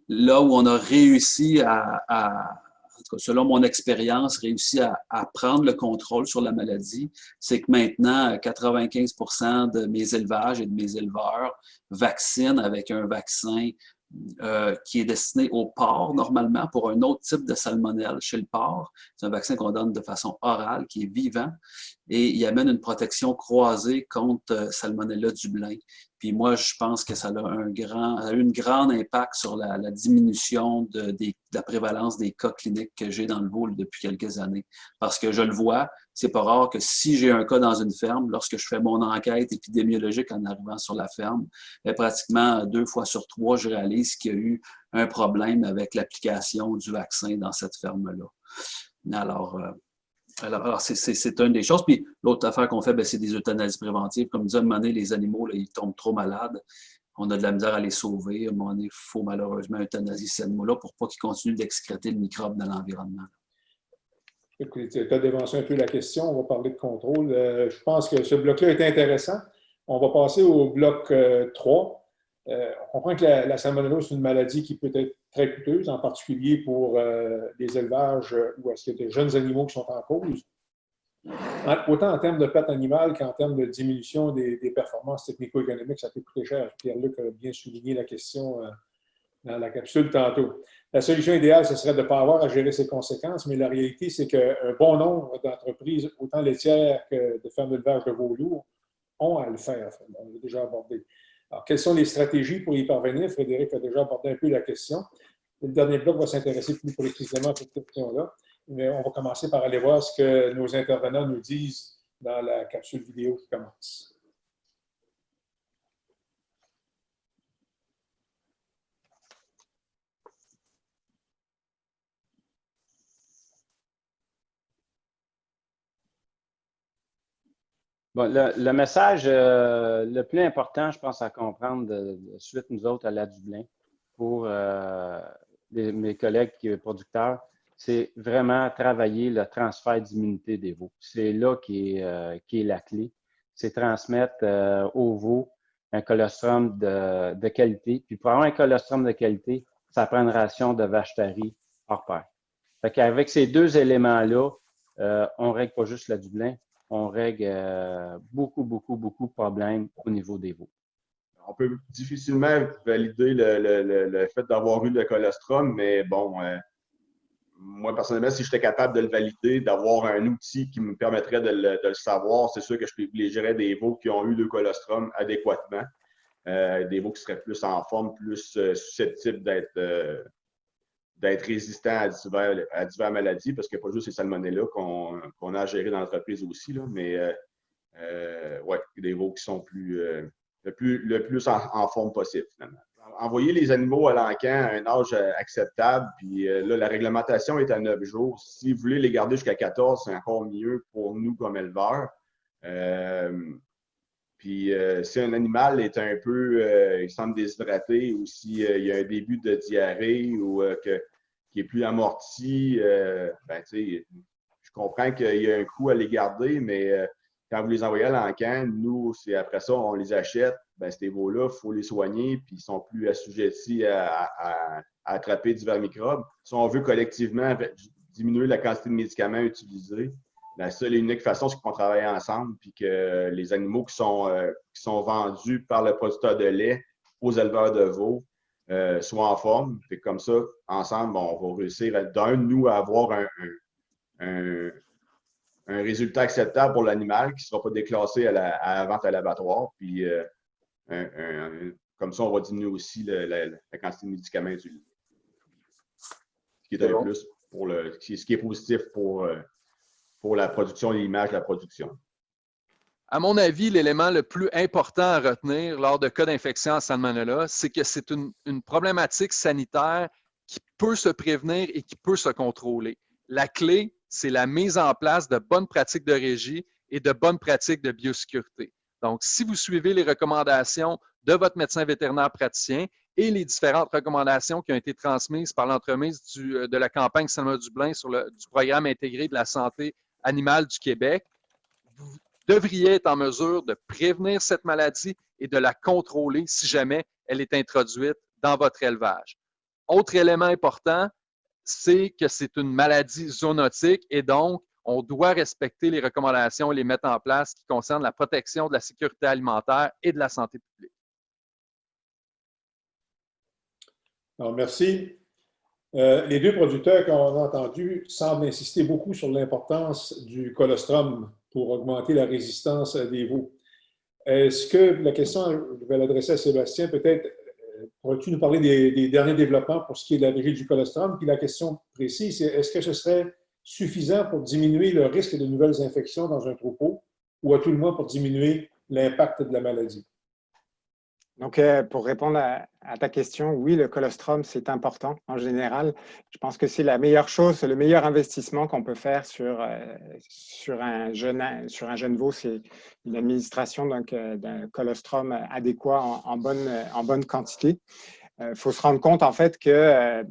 là où on a réussi en tout cas, selon mon expérience, réussi à prendre le contrôle sur la maladie, c'est que maintenant, 95 % de mes élevages et de mes éleveurs vaccinent avec un vaccin qui est destiné au porc, normalement, pour un autre type de salmonelle chez le porc. C'est un vaccin qu'on donne de façon orale, qui est vivant, et il amène une protection croisée contre Salmonella Dublin. Puis moi, je pense que ça a eu un grand impact sur la diminution de la prévalence des cas cliniques que j'ai dans le veau depuis quelques années. Parce que je le vois, c'est pas rare que si j'ai un cas dans une ferme, lorsque je fais mon enquête épidémiologique en arrivant sur la ferme, pratiquement 2 fois sur 3, je réalise qu'il y a eu un problème avec l'application du vaccin dans cette ferme-là. Alors, c'est une des choses. Puis l'autre affaire qu'on fait, c'est des euthanasies préventives. Comme disait, à un moment donné, les animaux, là, ils tombent trop malades. On a de la misère à les sauver. À un moment donné, il faut malheureusement euthanasier ces animaux-là pour pas qu'ils continuent d'excréter le microbe dans l'environnement. Écoutez, tu as dévancé un peu la question. On va parler de contrôle. Je pense que ce bloc-là est intéressant. On va passer au bloc 3. On comprend que la salmonellose, c'est une maladie qui peut être très coûteuse, en particulier pour les élevages où est-ce qu'il y a de jeunes animaux qui sont en cause. Autant en termes de perte animale qu'en termes de diminution des performances technico-économiques, ça peut coûter cher. Pierre-Luc a bien souligné la question dans la capsule tantôt. La solution idéale, ce serait de ne pas avoir à gérer ces conséquences, mais la réalité, c'est qu'un bon nombre d'entreprises, autant laitières que de fermes d'élevage de veaux lourds, ont à le faire. On l'a déjà abordé. Alors, quelles sont les stratégies pour y parvenir? Frédéric a déjà abordé un peu la question. Le dernier bloc va s'intéresser plus précisément à cette question-là. Mais on va commencer par aller voir ce que nos intervenants nous disent dans la capsule vidéo qui commence. Bon, le message le plus important, je pense, à comprendre de suite, nous autres, à la Dublin, pour mes collègues producteurs, c'est vraiment travailler le transfert d'immunité des veaux. C'est là qui est la clé. C'est transmettre aux veaux un colostrum de qualité. Puis pour avoir un colostrum de qualité, ça prend une ration de vache-tarie hors pair. Fait qu'avec ces deux éléments-là, on ne règle pas juste la Dublin, on règle beaucoup de problèmes au niveau des veaux. On peut difficilement valider le fait d'avoir eu le colostrum, mais bon, moi, personnellement, si j'étais capable de le valider, d'avoir un outil qui me permettrait de le savoir, c'est sûr que je privilégierais des veaux qui ont eu le colostrum adéquatement, des veaux qui seraient plus en forme, plus susceptibles d'être résistants à diverses maladies, parce qu'il n'y a pas juste ces salmonelles-là qu'on a à gérer dans l'entreprise aussi, là, mais ouais, des veaux qui sont le plus en forme possible, finalement. Envoyer les animaux à l'encan à un âge acceptable, puis là, la réglementation est à 9 jours. Si vous voulez les garder jusqu'à 14, c'est encore mieux pour nous comme éleveurs. Puis si un animal est un peu, il semble déshydraté, ou s'il y a un début de diarrhée ou qui est plus amorti, ben, je comprends qu'il y a un coût à les garder, mais quand vous les envoyez à l'encan, nous, après ça, on les achète. Ben, ces veaux-là, il faut les soigner, puis ils sont plus assujettis à attraper divers microbes. Si on veut collectivement diminuer la quantité de médicaments utilisés, la seule et unique façon, c'est qu'on travaille ensemble, puis que les animaux qui sont vendus par le producteur de lait aux éleveurs de veaux soient en forme. Puis comme ça, ensemble, on va réussir, nous, à avoir un résultat acceptable pour l'animal qui ne sera pas déclassé à la vente à l'abattoir. Puis, comme ça, on va diminuer aussi la quantité de médicaments utilisés. Ce qui est un plus ce qui est positif pour la production et l'image de la production. À mon avis, l'élément le plus important à retenir lors de cas d'infection en Salmonella, c'est que c'est une problématique sanitaire qui peut se prévenir et qui peut se contrôler. La clé, c'est la mise en place de bonnes pratiques de régie et de bonnes pratiques de biosécurité. Donc, si vous suivez les recommandations de votre médecin vétérinaire praticien et les différentes recommandations qui ont été transmises par l'entremise de la campagne Salmonella Dublin du programme intégré de la santé animale du Québec, vous devriez être en mesure de prévenir cette maladie et de la contrôler si jamais elle est introduite dans votre élevage. Autre élément important, c'est que c'est une maladie zoonotique et donc, on doit respecter les recommandations et les mettre en place qui concernent la protection de la sécurité alimentaire et de la santé publique. Alors, merci. Les deux producteurs qu'on a entendus semblent insister beaucoup sur l'importance du colostrum pour augmenter la résistance des veaux. Est-ce que la question, je vais l'adresser à Sébastien, peut-être, pourrais-tu nous parler des derniers développements pour ce qui est de la régie du colostrum? Puis la question précise, c'est est-ce que ce serait suffisant pour diminuer le risque de nouvelles infections dans un troupeau ou à tout le moins pour diminuer l'impact de la maladie? Donc, pour répondre à ta question, oui, le colostrum, c'est important en général. Je pense que c'est la meilleure chose, le meilleur investissement qu'on peut faire sur un jeune veau, c'est une administration d'un colostrum adéquat en bonne quantité. Il faut se rendre compte, en fait, que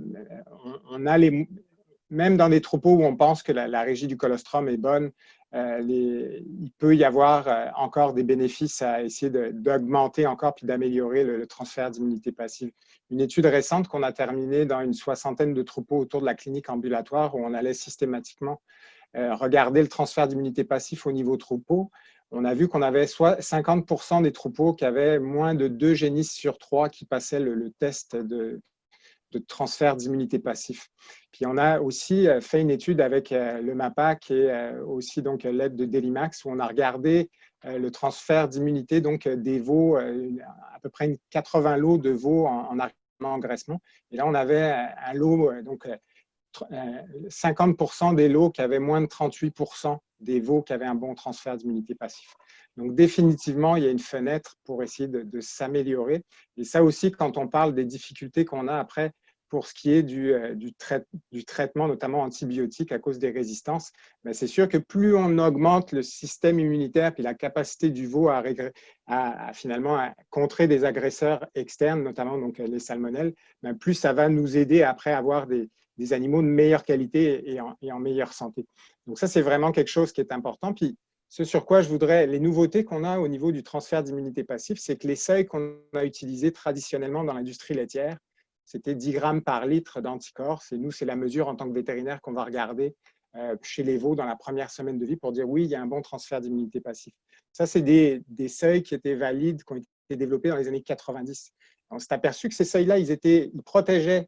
même dans des troupeaux où on pense que la régie du colostrum est bonne, il peut y avoir encore des bénéfices à essayer d'augmenter encore puis d'améliorer le transfert d'immunité passive. Une étude récente qu'on a terminée dans une 60aine de troupeaux autour de la clinique ambulatoire où on allait systématiquement regarder le transfert d'immunité passive au niveau troupeau, on a vu qu'on avait soit 50% des troupeaux qui avaient moins de 2 génisses sur 3 qui passaient le test de transfert d'immunité passif. Puis on a aussi fait une étude avec le MAPAC et aussi donc l'aide de Delimax où on a regardé le transfert d'immunité donc des veaux, à peu près 80 lots de veaux en engraissement. Et là, on avait un lot, donc 50% des lots qui avaient moins de 38% des veaux qui avaient un bon transfert d'immunité passif. Donc, définitivement, il y a une fenêtre pour essayer de s'améliorer. Et ça aussi, quand on parle des difficultés qu'on a après pour ce qui est du traitement, notamment antibiotique à cause des résistances, ben c'est sûr que plus on augmente le système immunitaire et la capacité du veau finalement à contrer des agresseurs externes, notamment donc les salmonelles, ben plus ça va nous aider après à avoir des animaux de meilleure qualité et en meilleure santé. Donc ça, c'est vraiment quelque chose qui est important. Puis, ce sur quoi je voudrais, les nouveautés qu'on a au niveau du transfert d'immunité passive, c'est que les seuils qu'on a utilisés traditionnellement dans l'industrie laitière, c'était 10 grammes par litre d'anticorps. Et nous, c'est la mesure en tant que vétérinaire qu'on va regarder chez les veaux dans la première semaine de vie pour dire oui, il y a un bon transfert d'immunité passive. Ça, c'est des seuils qui étaient valides, qui ont été développés dans les années 90. On s'est aperçu que ces seuils-là, ils protégeaient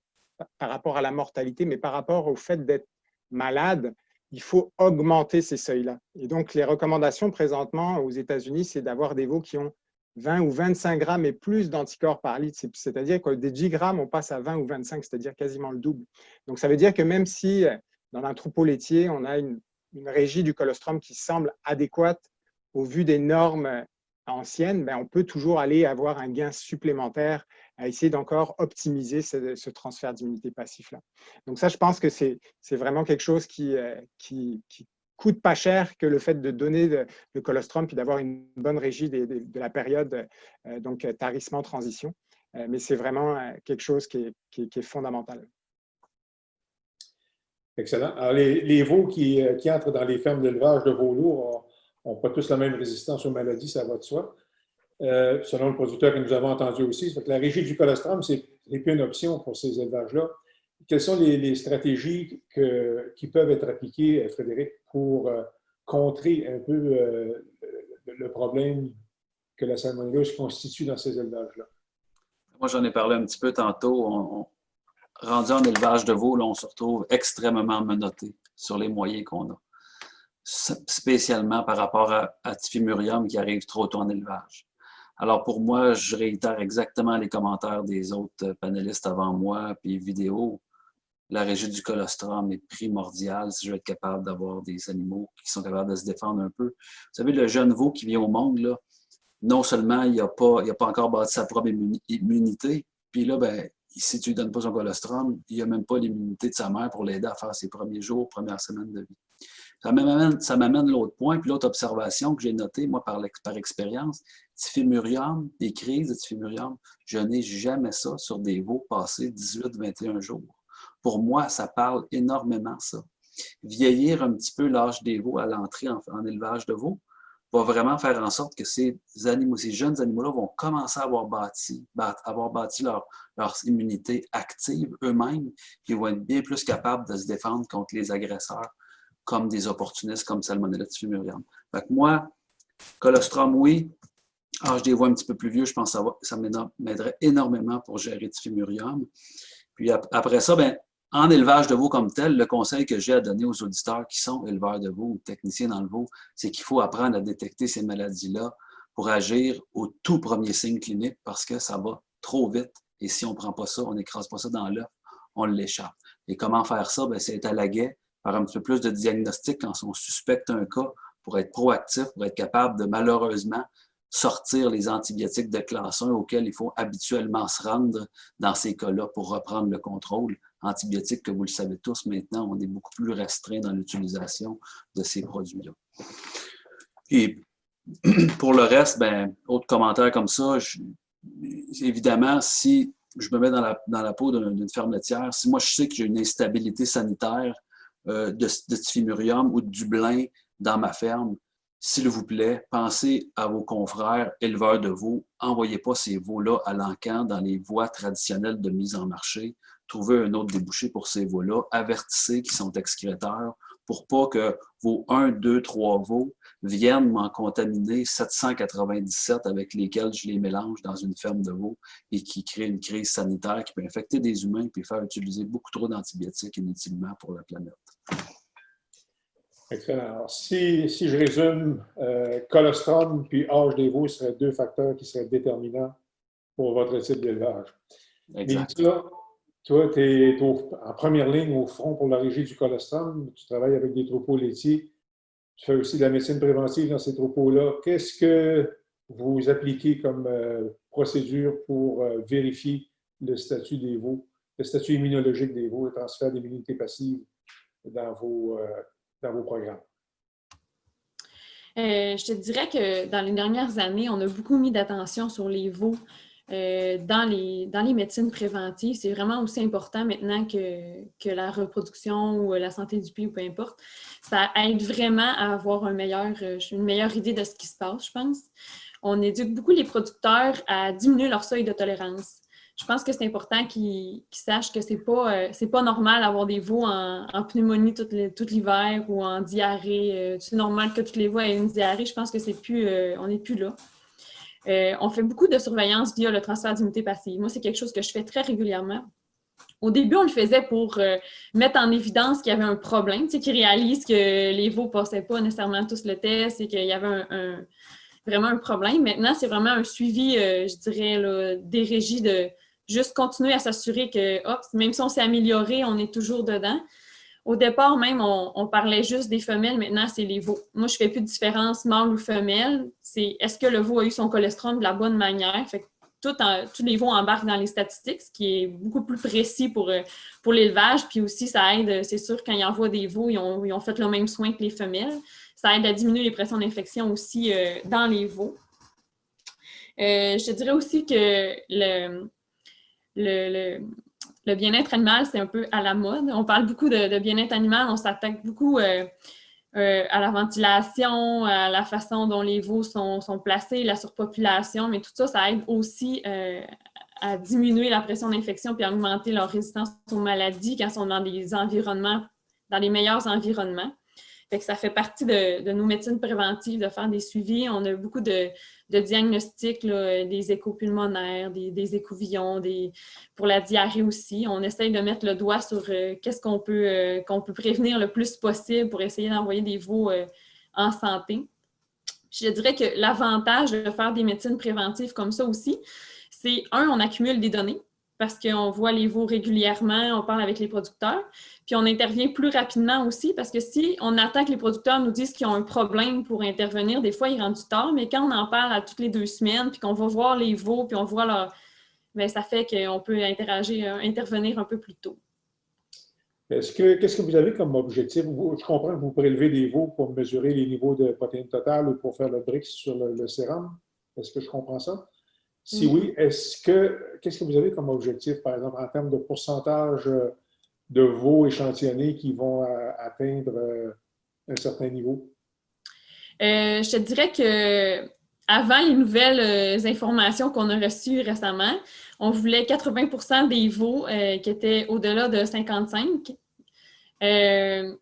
par rapport à la mortalité, mais par rapport au fait d'être malade, il faut augmenter ces seuils-là. Et donc, les recommandations présentement aux États-Unis, c'est d'avoir des veaux qui ont 20 ou 25 grammes et plus d'anticorps par litre. C'est-à-dire que des 10 grammes, on passe à 20 ou 25, c'est-à-dire quasiment le double. Donc, ça veut dire que même si dans un troupeau laitier, on a une régie du colostrum qui semble adéquate au vu des normes anciennes, ben, on peut toujours aller avoir un gain supplémentaire à essayer d'encore optimiser ce transfert d'immunité passif-là. Donc ça, je pense que c'est vraiment quelque chose qui coûte pas cher que le fait de donner le colostrum puis d'avoir une bonne régie de la période donc tarissement-transition. Mais c'est vraiment quelque chose qui est fondamental. Excellent. Alors, les veaux qui entrent dans les fermes d'élevage de veaux lourds n'ont pas tous la même résistance aux maladies, ça va de soi. Selon le producteur que nous avons entendu aussi. La régie du colostrum, ce n'est plus une option pour ces élevages-là. Quelles sont les stratégies qui peuvent être appliquées, Frédéric, pour contrer un peu le problème que la salmonellose constitue dans ces élevages-là? Moi, j'en ai parlé un petit peu tantôt. Rendu en élevage de veaux, là, on se retrouve extrêmement menotté sur les moyens qu'on a, spécialement par rapport à Typhimurium qui arrive trop tôt en élevage. Alors pour moi, je réitère exactement les commentaires des autres panélistes avant moi, puis vidéos. La régie du colostrum est primordiale si je veux être capable d'avoir des animaux qui sont capables de se défendre un peu. Vous savez, le jeune veau qui vient au monde, là, non seulement il n'a pas encore bâti sa propre immunité, puis là, ben, si tu ne lui donnes pas son colostrum, il n'a même pas l'immunité de sa mère pour l'aider à faire ses premiers jours, premières semaines de vie. Ça m'amène l'autre point, puis l'autre observation que j'ai notée, moi, par expérience, Typhimurium, des crises de Typhimurium, je n'ai jamais ça sur des veaux passés 18-21 jours. Pour moi, ça parle énormément, ça. Vieillir un petit peu l'âge des veaux à l'entrée en élevage de veaux va vraiment faire en sorte que ces jeunes animaux-là vont commencer à avoir bâti leur immunité active eux-mêmes, puis vont être bien plus capables de se défendre contre les agresseurs, comme des opportunistes comme Salmonella typhimurium. Fait que moi, colostrum, oui. Je les vois un petit peu plus vieux, je pense que ça m'aiderait énormément pour gérer Typhimurium. Puis après ça, ben, en élevage de veaux comme tel, le conseil que j'ai à donner aux auditeurs qui sont éleveurs de veaux ou techniciens dans le veau, c'est qu'il faut apprendre à détecter ces maladies-là pour agir au tout premier signe clinique parce que ça va trop vite. Et si on ne prend pas ça, on n'écrase pas ça dans l'œuf, on l'échappe. Et comment faire ça? C'est être à l'aguet, faire un petit peu plus de diagnostic quand on suspecte un cas pour être proactif, pour être capable de malheureusement sortir les antibiotiques de classe 1 auxquels il faut habituellement se rendre dans ces cas-là pour reprendre le contrôle. Antibiotiques que vous le savez tous maintenant, on est beaucoup plus restreint dans l'utilisation de ces produits-là. Et pour le reste, autre commentaire comme ça, évidemment, si je me mets dans la peau d'une ferme laitière, si moi je sais que j'ai une instabilité sanitaire de Typhimurium ou de Dublin dans ma ferme, s'il vous plaît, pensez à vos confrères éleveurs de veaux. Envoyez pas ces veaux-là à l'encan dans les voies traditionnelles de mise en marché. Trouvez un autre débouché pour ces veaux-là. Avertissez qu'ils sont excréteurs pour pas que vos 1, 2, 3 veaux viennent m'en contaminer 797 avec lesquels je les mélange dans une ferme de veaux et qui crée une crise sanitaire qui peut infecter des humains et faire utiliser beaucoup trop d'antibiotiques inutilement pour la planète. Excellent. Alors, si je résume, colostrum puis âge des veaux seraient deux facteurs qui seraient déterminants pour votre type d'élevage. Exact. Mais toi, tu es en première ligne au front pour la régie du colostrum. Tu travailles avec des troupeaux laitiers. Tu fais aussi de la médecine préventive dans ces troupeaux-là. Qu'est-ce que vous appliquez comme procédure pour vérifier le statut des veaux, le statut immunologique des veaux, le transfert d'immunité passive dans vos programmes? Je te dirais que dans les dernières années, on a beaucoup mis d'attention sur les veaux dans les médecines préventives. C'est vraiment aussi important maintenant que la reproduction ou la santé du pied ou peu importe. Ça aide vraiment à avoir une meilleure idée de ce qui se passe, je pense. On éduque beaucoup les producteurs à diminuer leur seuil de tolérance. Je pense que c'est important qu'ils sachent que c'est pas normal d'avoir des veaux en pneumonie tout l'hiver ou en diarrhée. C'est normal que tous les veaux aient une diarrhée. Je pense que on n'est plus là. On fait beaucoup de surveillance via le transfert d'immunité passive. Moi, c'est quelque chose que je fais très régulièrement. Au début, on le faisait pour mettre en évidence qu'il y avait un problème, qu'ils réalisent que les veaux ne passaient pas nécessairement tous le test et qu'il y avait vraiment un problème. Maintenant, c'est vraiment un suivi, je dirais, là, des régies de juste continuer à s'assurer que, même si on s'est amélioré, on est toujours dedans. Au départ, même, on parlait juste des femelles. Maintenant, c'est les veaux. Moi, je ne fais plus de différence mâle ou femelle. C'est est-ce que le veau a eu son colostrum de la bonne manière? Fait que tous les veaux embarquent dans les statistiques, ce qui est beaucoup plus précis pour l'élevage. Puis aussi, ça aide, c'est sûr, quand ils envoient des veaux, ils ont fait le même soin que les femelles. Ça aide à diminuer les pressions d'infection aussi dans les veaux. Je te dirais aussi que le bien-être animal, c'est un peu à la mode. On parle beaucoup de bien-être animal, on s'attaque beaucoup à la ventilation, à la façon dont les veaux sont placés, la surpopulation, mais tout ça, ça aide aussi à diminuer la pression d'infection puis à augmenter leur résistance aux maladies quand ils sont dans des environnements, dans les meilleurs environnements. Fait que ça fait partie de nos médecines préventives de faire des suivis. On a beaucoup de diagnostics, là, des échos pulmonaires, des écouvillons, pour la diarrhée aussi. On essaye de mettre le doigt sur qu'est-ce qu'on peut prévenir le plus possible pour essayer d'envoyer des veaux en santé. Je dirais que l'avantage de faire des médecines préventives comme ça aussi, c'est, on accumule des données parce qu'on voit les veaux régulièrement, on parle avec les producteurs, puis on intervient plus rapidement aussi parce que si on attend que les producteurs nous disent qu'ils ont un problème pour intervenir, des fois, il est rendu tard, mais quand on en parle à toutes les 2 semaines, puis qu'on va voir les veaux, puis on voit bien, ça fait qu'on peut intervenir un peu plus tôt. Qu'est-ce que vous avez comme objectif? Je comprends que vous prélevez des veaux pour mesurer les niveaux de protéines totales ou pour faire le Brix sur le sérum. Est-ce que je comprends ça? Si oui, qu'est-ce que vous avez comme objectif, par exemple, en termes de pourcentage de veaux échantillonnés qui vont atteindre un certain niveau? Je te dirais que avant les nouvelles informations qu'on a reçues récemment, on voulait 80% des veaux qui étaient au-delà de 55.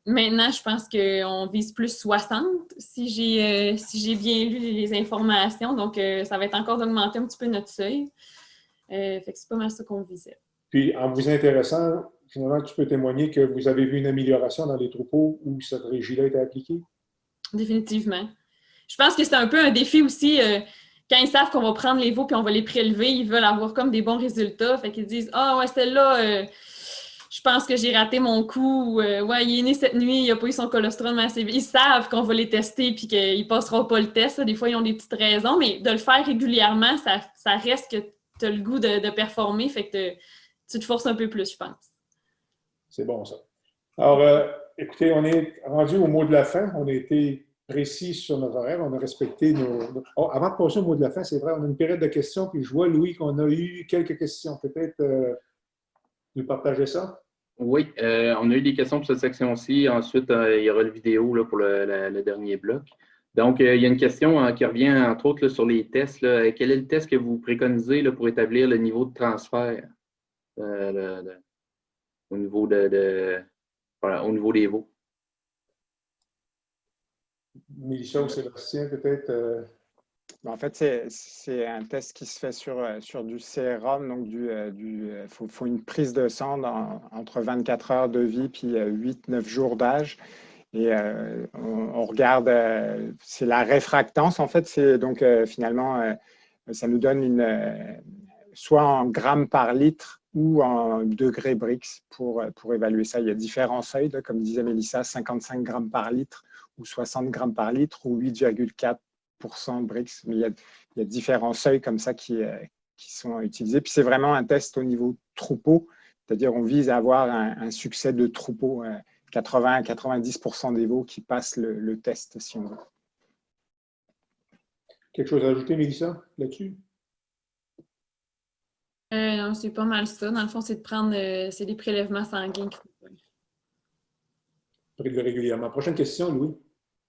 Maintenant, je pense qu'on vise plus 60 si j'ai bien lu les informations. Donc, ça va être encore d'augmenter un petit peu notre seuil. Fait que c'est pas mal ça qu'on visait. Puis, en vous intéressant, finalement, tu peux témoigner que vous avez vu une amélioration dans les troupeaux où cette régie-là a été appliquée? Définitivement. je pense que c'est un peu un défi aussi. Quand ils savent qu'on va prendre les veaux puis on va les prélever, ils veulent avoir comme des bons résultats. Fait qu'ils disent « Ah ouais, celle-là, je pense que j'ai raté mon coup. » Ouais, il est né cette nuit, il n'a pas eu son colostrum assez vite. Ils savent qu'on va les tester puis qu'ils ne passeront pas le test. Des fois, ils ont des petites raisons, mais de le faire régulièrement, ça reste que tu as le goût de performer. Fait que tu te forces un peu plus, je pense. C'est bon, ça. Alors, écoutez, on est rendu au mot de la fin. On a été précis sur notre horaire. On a respecté nos... Oh, avant de passer au mot de la fin, c'est vrai, on a une période de questions. Puis je vois, Louis, qu'on a eu quelques questions. Peut-être nous partager ça? Oui, on a eu des questions pour cette section-ci. Ensuite, il y aura le vidéo là, pour le dernier bloc. Donc, il y a une question qui revient, entre autres, là, sur les tests. Là. Quel est le test que vous préconisez là, pour établir le niveau de transfert au niveau voilà, au niveau des veaux? Mélissa ou Sébastien, peut-être? En fait, c'est un test qui se fait sur du sérum, donc faut une prise de sang entre 24 heures de vie puis 8-9 jours d'âge. Et on regarde, c'est la réfractance, en fait, c'est donc finalement, ça nous donne soit en grammes par litre ou en degrés Brix pour évaluer ça. Il y a différents seuils, là, comme disait Mélissa, 55 grammes par litre ou 60 grammes par litre ou 8,4% Brix. Mais il y a différents seuils comme ça qui sont utilisés. Puis c'est vraiment un test au niveau troupeau, c'est-à-dire on vise à avoir un succès de troupeau. 80 à 90% des veaux qui passent le test, si on veut. Quelque chose à ajouter, Mélissa, là-dessus? Non, c'est pas mal ça. Dans le fond, c'est de prendre c'est des prélèvements sanguins. Prélever régulièrement. Prochaine question, Louis.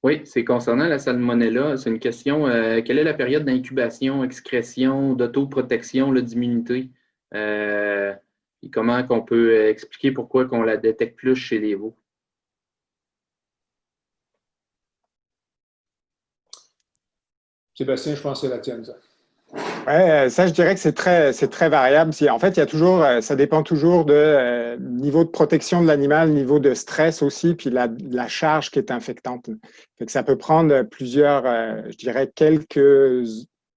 Oui, c'est concernant la salmonella. C'est une question, quelle est la période d'incubation, excrétion, d'autoprotection d'immunité? Et comment qu'on peut expliquer pourquoi qu'on la détecte plus chez les veaux? Sébastien, je pense que c'est la tienne, ça. Ouais, ça, je dirais que c'est très variable. En fait, il y a toujours, ça dépend toujours de niveau de protection de l'animal, niveau de stress aussi, puis la charge qui est infectante. Fait que ça peut prendre plusieurs, je dirais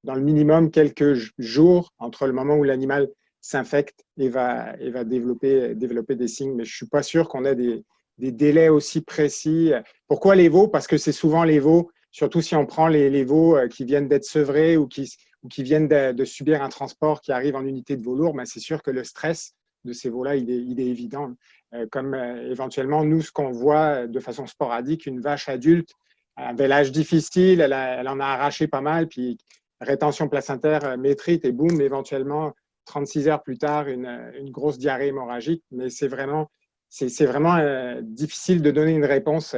dans le minimum quelques jours entre le moment où l'animal s'infecte et va développer des signes. Mais je suis pas sûr qu'on ait des délais aussi précis. Pourquoi les veaux? Parce que c'est souvent les veaux, surtout si on prend les veaux qui viennent d'être sevrés ou qui viennent de subir un transport qui arrive en unité de veau lourd, mais c'est sûr que le stress de ces veaux-là, il est évident. Comme éventuellement, nous, ce qu'on voit de façon sporadique, une vache adulte avait l'âge difficile, elle en a arraché pas mal, puis rétention placentaire métrite et boum, éventuellement, 36 heures plus tard, une grosse diarrhée hémorragique. Mais c'est vraiment difficile de donner une réponse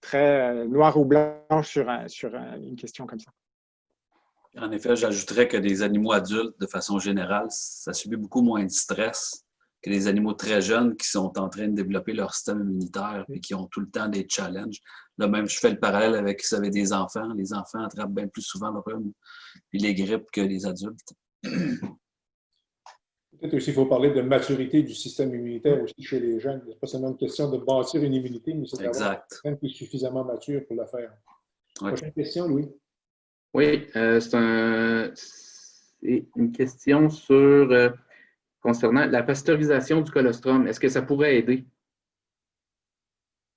très noire ou blanche sur une question comme ça. En effet, j'ajouterais que des animaux adultes, de façon générale, ça subit beaucoup moins de stress que les animaux très jeunes qui sont en train de développer leur système immunitaire et qui ont tout le temps des challenges. Là, même, je fais le parallèle avec si vous avez des enfants. Les enfants attrapent bien plus souvent le rhume et les grippes que les adultes. Peut-être aussi, il faut parler de maturité du système immunitaire aussi chez les jeunes. Ce n'est pas seulement une question de bâtir une immunité, mais c'est d'avoir un système qui est suffisamment mature pour la faire. Oui. Prochaine question, Louis. Oui, c'est une question sur concernant la pasteurisation du colostrum. Est-ce que ça pourrait aider?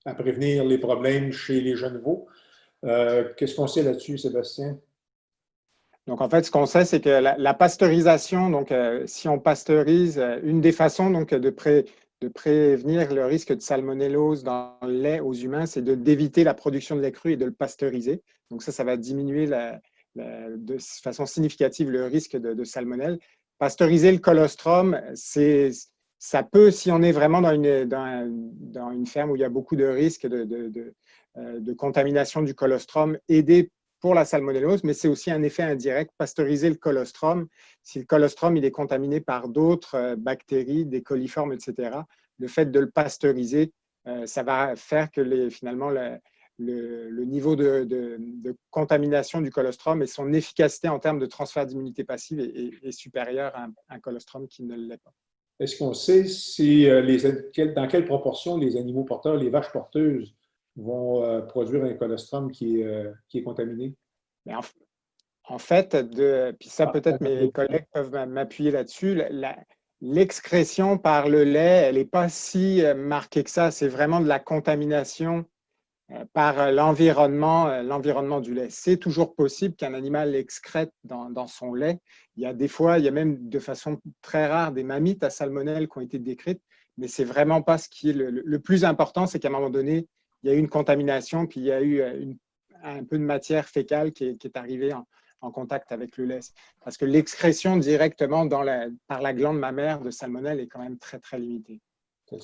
À prévenir les problèmes chez les jeunes veaux. Qu'est-ce qu'on sait là-dessus, Sébastien? Donc, en fait, ce qu'on sait, c'est que la pasteurisation, donc, si on pasteurise, une des façons donc, de prévenir le risque de salmonellose dans le lait aux humains, c'est d'éviter la production de lait cru et de le pasteuriser. Donc, ça va diminuer de façon significative le risque de salmonelle. Pasteuriser le colostrum, ça peut, si on est vraiment dans une ferme où il y a beaucoup de risques de contamination du colostrum, aider pour la salmonellose, mais c'est aussi un effet indirect. Pasteuriser le colostrum, si le colostrum il est contaminé par d'autres bactéries, des coliformes, etc., le fait de le pasteuriser, ça va faire que finalement le niveau de contamination du colostrum et son efficacité en termes de transfert d'immunité passive est supérieur à un colostrum qui ne l'est pas. Est-ce qu'on sait dans quelle proportion les animaux porteurs, les vaches porteuses, vont produire un colostrum qui est contaminé? Mais en fait, puis ça peut-être mes collègues peuvent m'appuyer là-dessus, l'excrétion par le lait, elle n'est pas si marquée que ça. C'est vraiment de la contamination par l'environnement du lait. C'est toujours possible qu'un animal excrète dans son lait. Il y a des fois, il y a même de façon très rare des mammites à salmonelle qui ont été décrites, mais c'est vraiment pas ce qui est le plus important, c'est qu'à un moment donné, il y a eu une contamination, puis il y a eu un peu de matière fécale qui est arrivée en contact avec le lait. Parce que l'excrétion directement par la glande mammaire de salmonelle est quand même très, très limitée.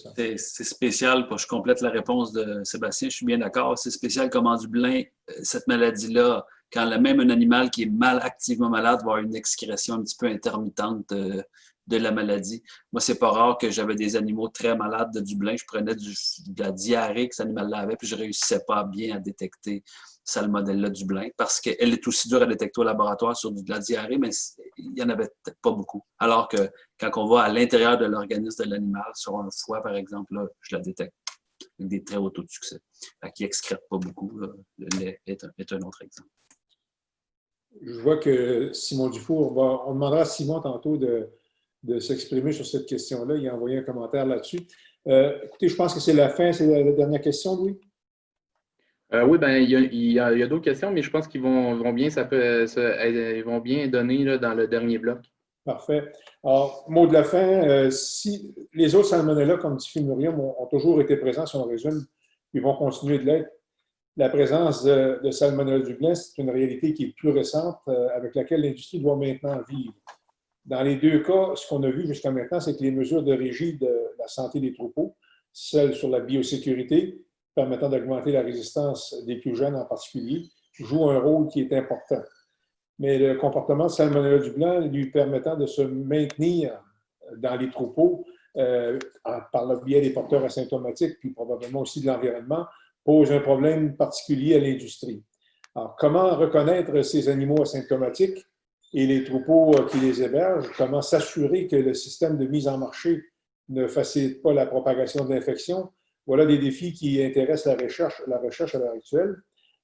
C'est spécial, je complète la réponse de Sébastien, je suis bien d'accord. C'est spécial comment Dublin, cette maladie-là, quand même un animal qui est activement malade va avoir une excrétion un petit peu intermittente de la maladie. Moi, c'est pas rare que j'avais des animaux très malades de Dublin. Je prenais de la diarrhée que cet animal-là avait, puis je ne réussissais pas bien à détecter Salmonella Dublin parce qu'elle est aussi dure à détecter au laboratoire sur de la diarrhée, mais il n'y en avait peut-être pas beaucoup. Alors que quand on va à l'intérieur de l'organisme de l'animal, sur un foie, par exemple, là, je la détecte avec des très hauts taux de succès. Qui n'excrète pas beaucoup. Là. Le lait est un autre exemple. Je vois que Simon Dufour, on demandera à Simon tantôt de s'exprimer sur cette question-là. Il a envoyé un commentaire là-dessus. Écoutez, je pense que c'est la fin. C'est la dernière question, Louis? Oui, ben, il y a d'autres questions, mais je pense qu'ils vont bien, ils vont bien donner là, dans le dernier bloc. Parfait. Alors, mot de la fin, si les autres salmonella, comme Diffimurium, ont toujours été présents, si on résume, ils vont continuer de l'être. La présence de Salmonella Dublin, c'est une réalité qui est plus récente, avec laquelle l'industrie doit maintenant vivre. Dans les deux cas, ce qu'on a vu jusqu'à maintenant, c'est que les mesures de régie de la santé des troupeaux, celles sur la biosécurité, permettant d'augmenter la résistance des plus jeunes en particulier, jouent un rôle qui est important. Mais le comportement de Salmonella Dublin lui permettant de se maintenir dans les troupeaux par le biais des porteurs asymptomatiques, puis probablement aussi de l'environnement, pose un problème particulier à l'industrie. Alors, comment reconnaître ces animaux asymptomatiques et les troupeaux qui les hébergent? Comment s'assurer que le système de mise en marché ne facilite pas la propagation de l'infection? Voilà des défis qui intéressent la recherche à l'heure actuelle.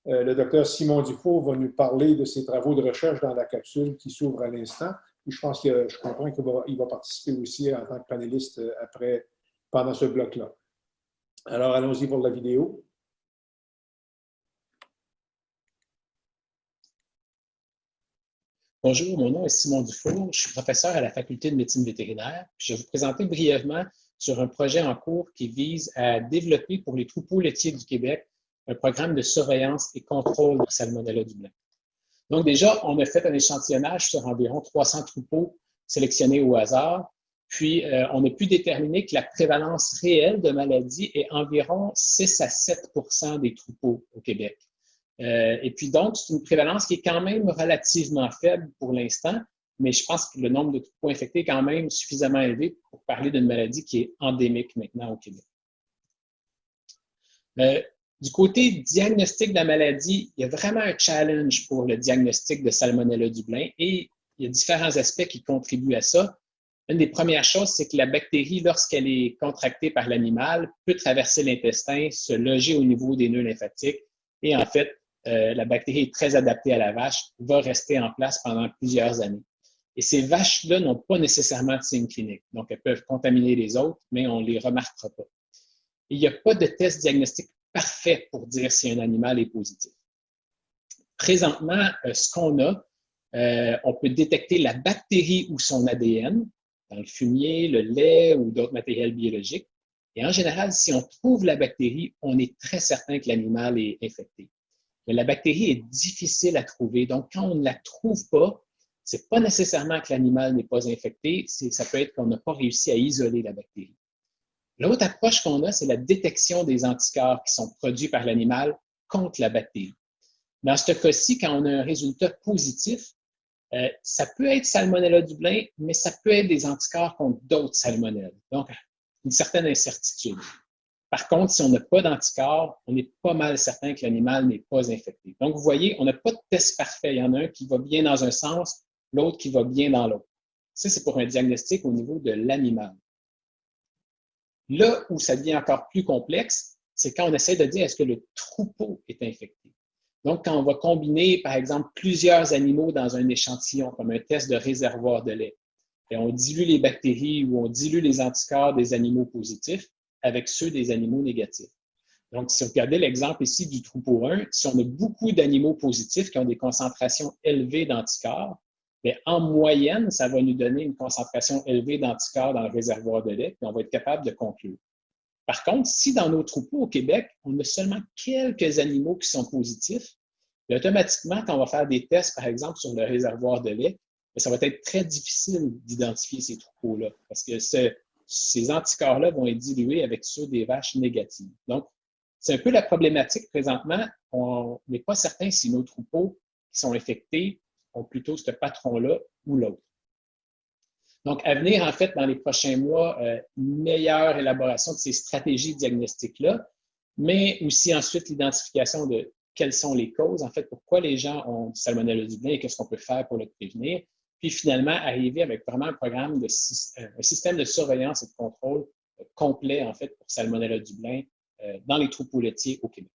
Le docteur Simon Dufour va nous parler de ses travaux de recherche dans la capsule qui s'ouvre à l'instant. Je comprends qu'il va participer aussi en tant que panéliste pendant ce bloc-là. Alors, allons-y pour la vidéo. Bonjour, mon nom est Simon Dufour, je suis professeur à la Faculté de médecine vétérinaire. Je vais vous présenter brièvement sur un projet en cours qui vise à développer pour les troupeaux laitiers du Québec un programme de surveillance et contrôle de Salmonella Dublin. Donc déjà, on a fait un échantillonnage sur environ 300 troupeaux sélectionnés au hasard, puis on a pu déterminer que la prévalence réelle de maladie est environ 6 à 7 % des troupeaux au Québec. Et puis donc, c'est une prévalence qui est quand même relativement faible pour l'instant, mais je pense que le nombre de troupeaux infectés est quand même suffisamment élevé pour parler d'une maladie qui est endémique maintenant au Québec. Du côté diagnostic de la maladie, il y a vraiment un challenge pour le diagnostic de Salmonella Dublin et il y a différents aspects qui contribuent à ça. Une des premières choses, c'est que la bactérie, lorsqu'elle est contractée par l'animal, peut traverser l'intestin, se loger au niveau des nœuds lymphatiques et en fait, la bactérie est très adaptée à la vache, va rester en place pendant plusieurs années. Et ces vaches-là n'ont pas nécessairement de signes cliniques. Donc, elles peuvent contaminer les autres, mais on ne les remarquera pas. Et il n'y a pas de test diagnostique parfait pour dire si un animal est positif. Présentement, ce qu'on a, on peut détecter la bactérie ou son ADN dans le fumier, le lait ou d'autres matériels biologiques. Et en général, si on trouve la bactérie, on est très certain que l'animal est infecté. Mais la bactérie est difficile à trouver. Donc, quand on ne la trouve pas, ce n'est pas nécessairement que l'animal n'est pas infecté, ça peut être qu'on n'a pas réussi à isoler la bactérie. L'autre approche qu'on a, c'est la détection des anticorps qui sont produits par l'animal contre la bactérie. Dans ce cas-ci, quand on a un résultat positif, ça peut être Salmonella Dublin, mais ça peut être des anticorps contre d'autres salmonelles. Donc, une certaine incertitude. Par contre, si on n'a pas d'anticorps, on est pas mal certain que l'animal n'est pas infecté. Donc, vous voyez, on n'a pas de test parfait. Il y en a un qui va bien dans un sens, l'autre qui va bien dans l'autre. Ça, c'est pour un diagnostic au niveau de l'animal. Là où ça devient encore plus complexe, c'est quand on essaie de dire est-ce que le troupeau est infecté. Donc, quand on va combiner, par exemple, plusieurs animaux dans un échantillon, comme un test de réservoir de lait, et on dilue les bactéries ou on dilue les anticorps des animaux positifs avec ceux des animaux négatifs. Donc, si vous regardez l'exemple ici du troupeau 1, si on a beaucoup d'animaux positifs qui ont des concentrations élevées d'anticorps, bien, en moyenne, ça va nous donner une concentration élevée d'anticorps dans le réservoir de lait, puis on va être capable de conclure. Par contre, si dans nos troupeaux au Québec, on a seulement quelques animaux qui sont positifs, bien, automatiquement, quand on va faire des tests, par exemple, sur le réservoir de lait, bien, ça va être très difficile d'identifier ces troupeaux-là, parce que ces anticorps-là vont être dilués avec ceux des vaches négatives. Donc, c'est un peu la problématique présentement. On n'est pas certain si nos troupeaux qui sont infectés ont plutôt ce patron-là ou l'autre. Donc, à venir, en fait, dans les prochains mois, une meilleure élaboration de ces stratégies diagnostiques-là, mais aussi ensuite l'identification de quelles sont les causes, en fait, pourquoi les gens ont du Salmonella Dublin et qu'est-ce qu'on peut faire pour le prévenir. Puis finalement, arriver avec vraiment un programme un système de surveillance et de contrôle complet, en fait, pour Salmonella Dublin dans les troupeaux laitiers au Québec.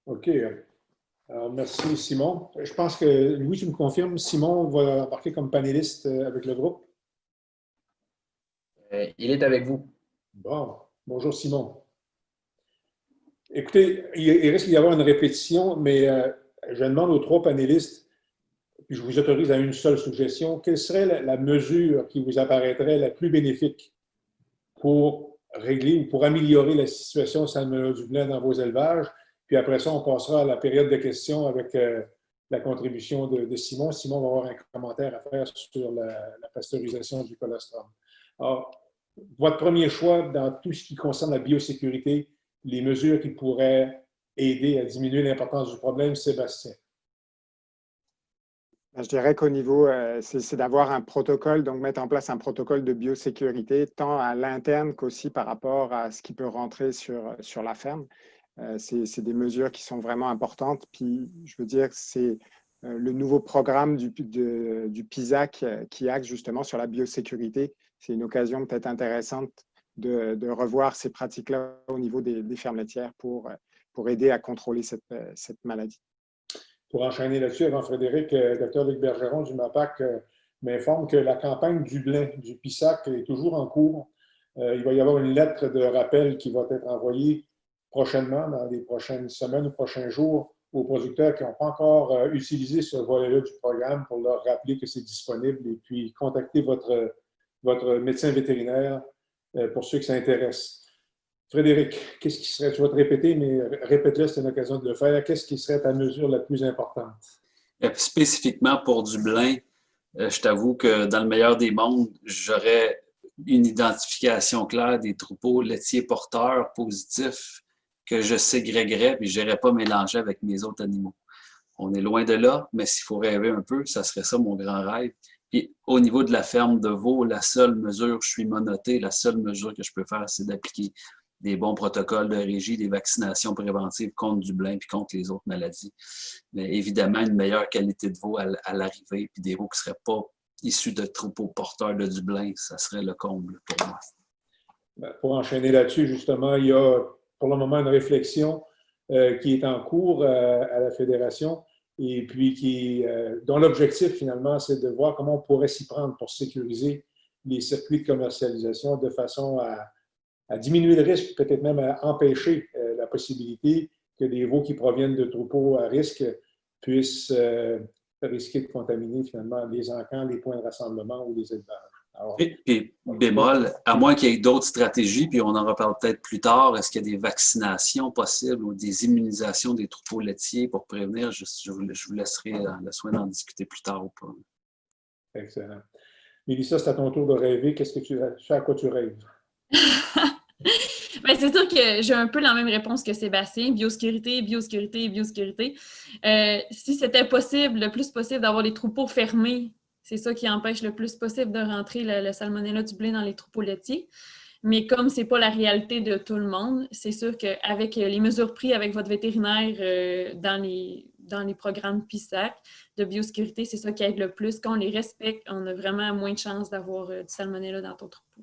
OK. Alors, merci, Simon. Je pense que, Louis, tu me confirmes, Simon va embarquer comme panéliste avec le groupe. Il est avec vous. Bon. Bonjour, Simon. Écoutez, il risque d'y avoir une répétition, mais je demande aux trois panélistes, puis je vous autorise à une seule suggestion, quelle serait la mesure qui vous apparaîtrait la plus bénéfique pour régler ou pour améliorer la situation de Salmonella Dublin dans vos élevages? Puis après ça, on passera à la période de questions avec la contribution de Simon. Simon va avoir un commentaire à faire sur la pasteurisation du colostrum. Alors, votre premier choix dans tout ce qui concerne la biosécurité, les mesures qui pourraient aider à diminuer l'importance du problème, Sébastien? Je dirais qu'au niveau, c'est d'avoir un protocole, donc mettre en place un protocole de biosécurité, tant à l'interne qu'aussi par rapport à ce qui peut rentrer sur la ferme. C'est des mesures qui sont vraiment importantes. Puis, je veux dire, c'est le nouveau programme du PISAC qui axe justement sur la biosécurité. C'est une occasion peut-être intéressante de revoir ces pratiques-là au niveau des fermes laitières pour aider à contrôler cette maladie. Pour enchaîner là-dessus, avant Frédéric, Dr. Luc Bergeron du MAPAC m'informe que la campagne Dublin du PISAC est toujours en cours. Il va y avoir une lettre de rappel qui va être envoyée prochainement, dans les prochaines semaines ou prochains jours, aux producteurs qui n'ont pas encore utilisé ce volet-là du programme pour leur rappeler que c'est disponible et puis contacter votre médecin vétérinaire pour ceux qui s'intéressent. Frédéric, qu'est-ce qui serait, tu vas te répéter, mais répète-le, c'est une occasion de le faire. Qu'est-ce qui serait ta mesure la plus importante? Spécifiquement pour Dublin, je t'avoue que dans le meilleur des mondes, j'aurais une identification claire des troupeaux laitiers porteurs positifs que je ségrégerais puis je n'irais pas mélanger avec mes autres animaux. On est loin de là, mais s'il faut rêver un peu, ça serait ça mon grand rêve. Puis au niveau de la ferme de veaux, la seule mesure, je suis menotté, la seule mesure que je peux faire, c'est d'appliquer des bons protocoles de régie, des vaccinations préventives contre Dublin puis contre les autres maladies. Mais évidemment, une meilleure qualité de veau à l'arrivée, puis des veaux qui ne seraient pas issus de troupeaux porteurs de Dublin, ça serait le comble pour moi. Pour enchaîner là-dessus, justement, il y a pour le moment une réflexion qui est en cours à la Fédération et puis dont l'objectif, finalement, c'est de voir comment on pourrait s'y prendre pour sécuriser les circuits de commercialisation de façon à diminuer le risque, peut-être même à empêcher la possibilité que des veaux qui proviennent de troupeaux à risque puissent risquer de contaminer finalement les encamps, les points de rassemblement ou les élevages. Alors, puis, bémol, à moins qu'il y ait d'autres stratégies, puis on en reparle peut-être plus tard, est-ce qu'il y a des vaccinations possibles ou des immunisations des troupeaux laitiers pour prévenir? Je vous laisserai le soin d'en discuter plus tard ou pas. Excellent. Mélissa, c'est à ton tour de rêver. Qu'est-ce que tu sais à quoi tu rêves? Bien, c'est sûr que j'ai un peu la même réponse que Sébastien. Biosécurité, biosécurité, biosécurité. Si c'était possible, le plus possible, d'avoir des troupeaux fermés, c'est ça qui empêche le plus possible de rentrer le Salmonella Dublin dans les troupeaux laitiers. Mais comme ce n'est pas la réalité de tout le monde, c'est sûr qu'avec les mesures prises avec votre vétérinaire dans les programmes PISAC de biosécurité, c'est ça qui aide le plus. Quand on les respecte, on a vraiment moins de chances d'avoir du Salmonella dans ton troupeau.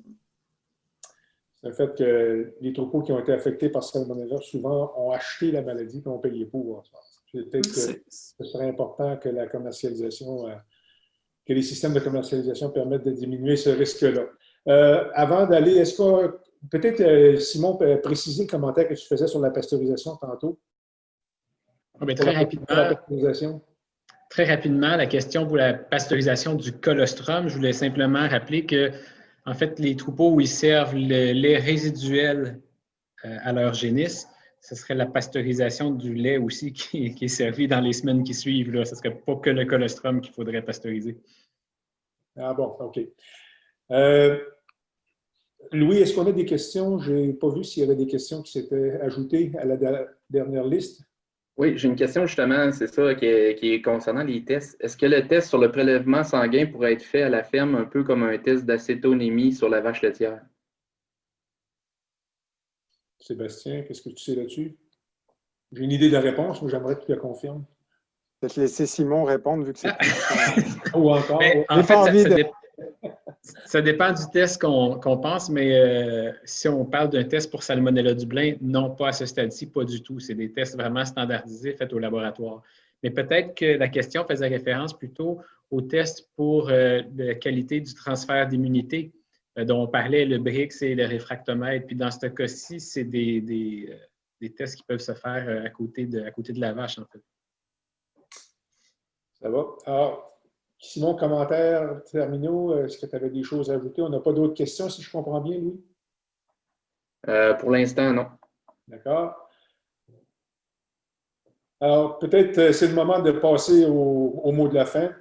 C'est le fait que les troupeaux qui ont été affectés par Salmonella, souvent, ont acheté la maladie et ont payé pour. Peut-être que ce serait important que la commercialisation, que les systèmes de commercialisation permettent de diminuer ce risque-là. Avant d'aller, est-ce que peut-être, Simon, peut préciser le commentaire que tu faisais sur la pasteurisation tantôt? Très rapidement, la question pour la pasteurisation du colostrum, je voulais simplement rappeler que, en fait, les troupeaux où ils servent le lait résiduel à leur génisse, ce serait la pasteurisation du lait aussi qui est servi dans les semaines qui suivent. Là. Ce ne serait pas que le colostrum qu'il faudrait pasteuriser. Ah bon, OK. Louis, est-ce qu'on a des questions? Je n'ai pas vu s'il y avait des questions qui s'étaient ajoutées à la dernière liste. Oui, j'ai une question justement, c'est ça, qui est concernant les tests. Est-ce que le test sur le prélèvement sanguin pourrait être fait à la ferme un peu comme un test d'acétonémie sur la vache laitière? Sébastien, qu'est-ce que tu sais là-dessus? J'ai une idée de la réponse, mais j'aimerais que tu la confirmes. Peut-être laisser Simon répondre, vu que c'est ou encore. Mais, en fait, ça dépend du test qu'on pense, mais si on parle d'un test pour Salmonella Dublin, non, pas à ce stade-ci, pas du tout. C'est des tests vraiment standardisés faits au laboratoire. Mais peut-être que la question faisait référence plutôt aux tests pour la qualité du transfert d'immunité dont on parlait, le BRICS et le réfractomètre. Puis dans ce cas-ci, c'est des tests qui peuvent se faire à côté de la vache, en fait. Ça va. Alors, Simon, commentaires terminaux, est-ce que tu avais des choses à ajouter? On n'a pas d'autres questions, si je comprends bien, Louis? Pour l'instant, non. D'accord. Alors, peut-être c'est le moment de passer au mot de la fin.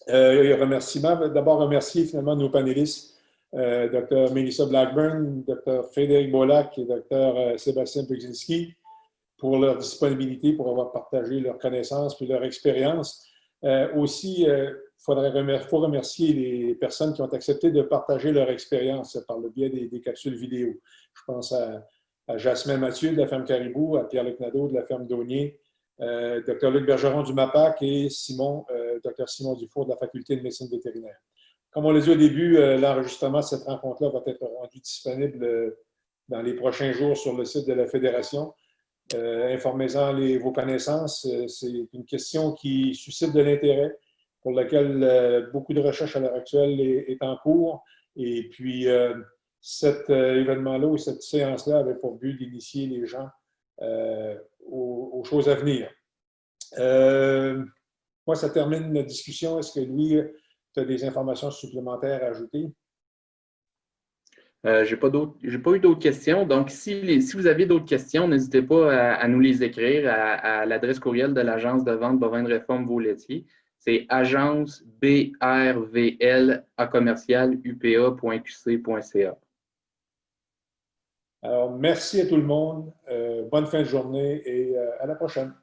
Remerciements. D'abord, remercier finalement nos panélistes, Dr. Melissa Blackburn, Dr. Frédéric Bolac et Dr. Sébastien Brzezinski, pour leur disponibilité, pour avoir partagé leurs connaissances et leur expérience. Aussi, il faut remercier les personnes qui ont accepté de partager leur expérience par le biais des capsules vidéo. Je pense à Jasmin Mathieu de la ferme Caribou, à Pierre-Luc Nadeau de la ferme Daunier, Dr. Luc Bergeron du MAPAC et Dr. Simon Dufour de la Faculté de médecine vétérinaire. Comme on l'a dit au début, l'enregistrement de cette rencontre-là va être rendu disponible dans les prochains jours sur le site de la Fédération. Informez-en vos connaissances. C'est une question qui suscite de l'intérêt, pour laquelle beaucoup de recherches à l'heure actuelle est en cours. Et puis, cet événement-là ou cette séance-là avait pour but d'initier les gens aux choses à venir. Moi, ça termine notre discussion. Est-ce que Louis, tu as des informations supplémentaires à ajouter? Je n'ai pas eu d'autres questions. Donc, si vous avez d'autres questions, n'hésitez pas à nous les écrire à l'adresse courriel de l'Agence de vente bovine de réforme Veau-laitier. C'est agencebrvl@upa.qc.ca. Alors, merci à tout le monde. Bonne fin de journée et à la prochaine.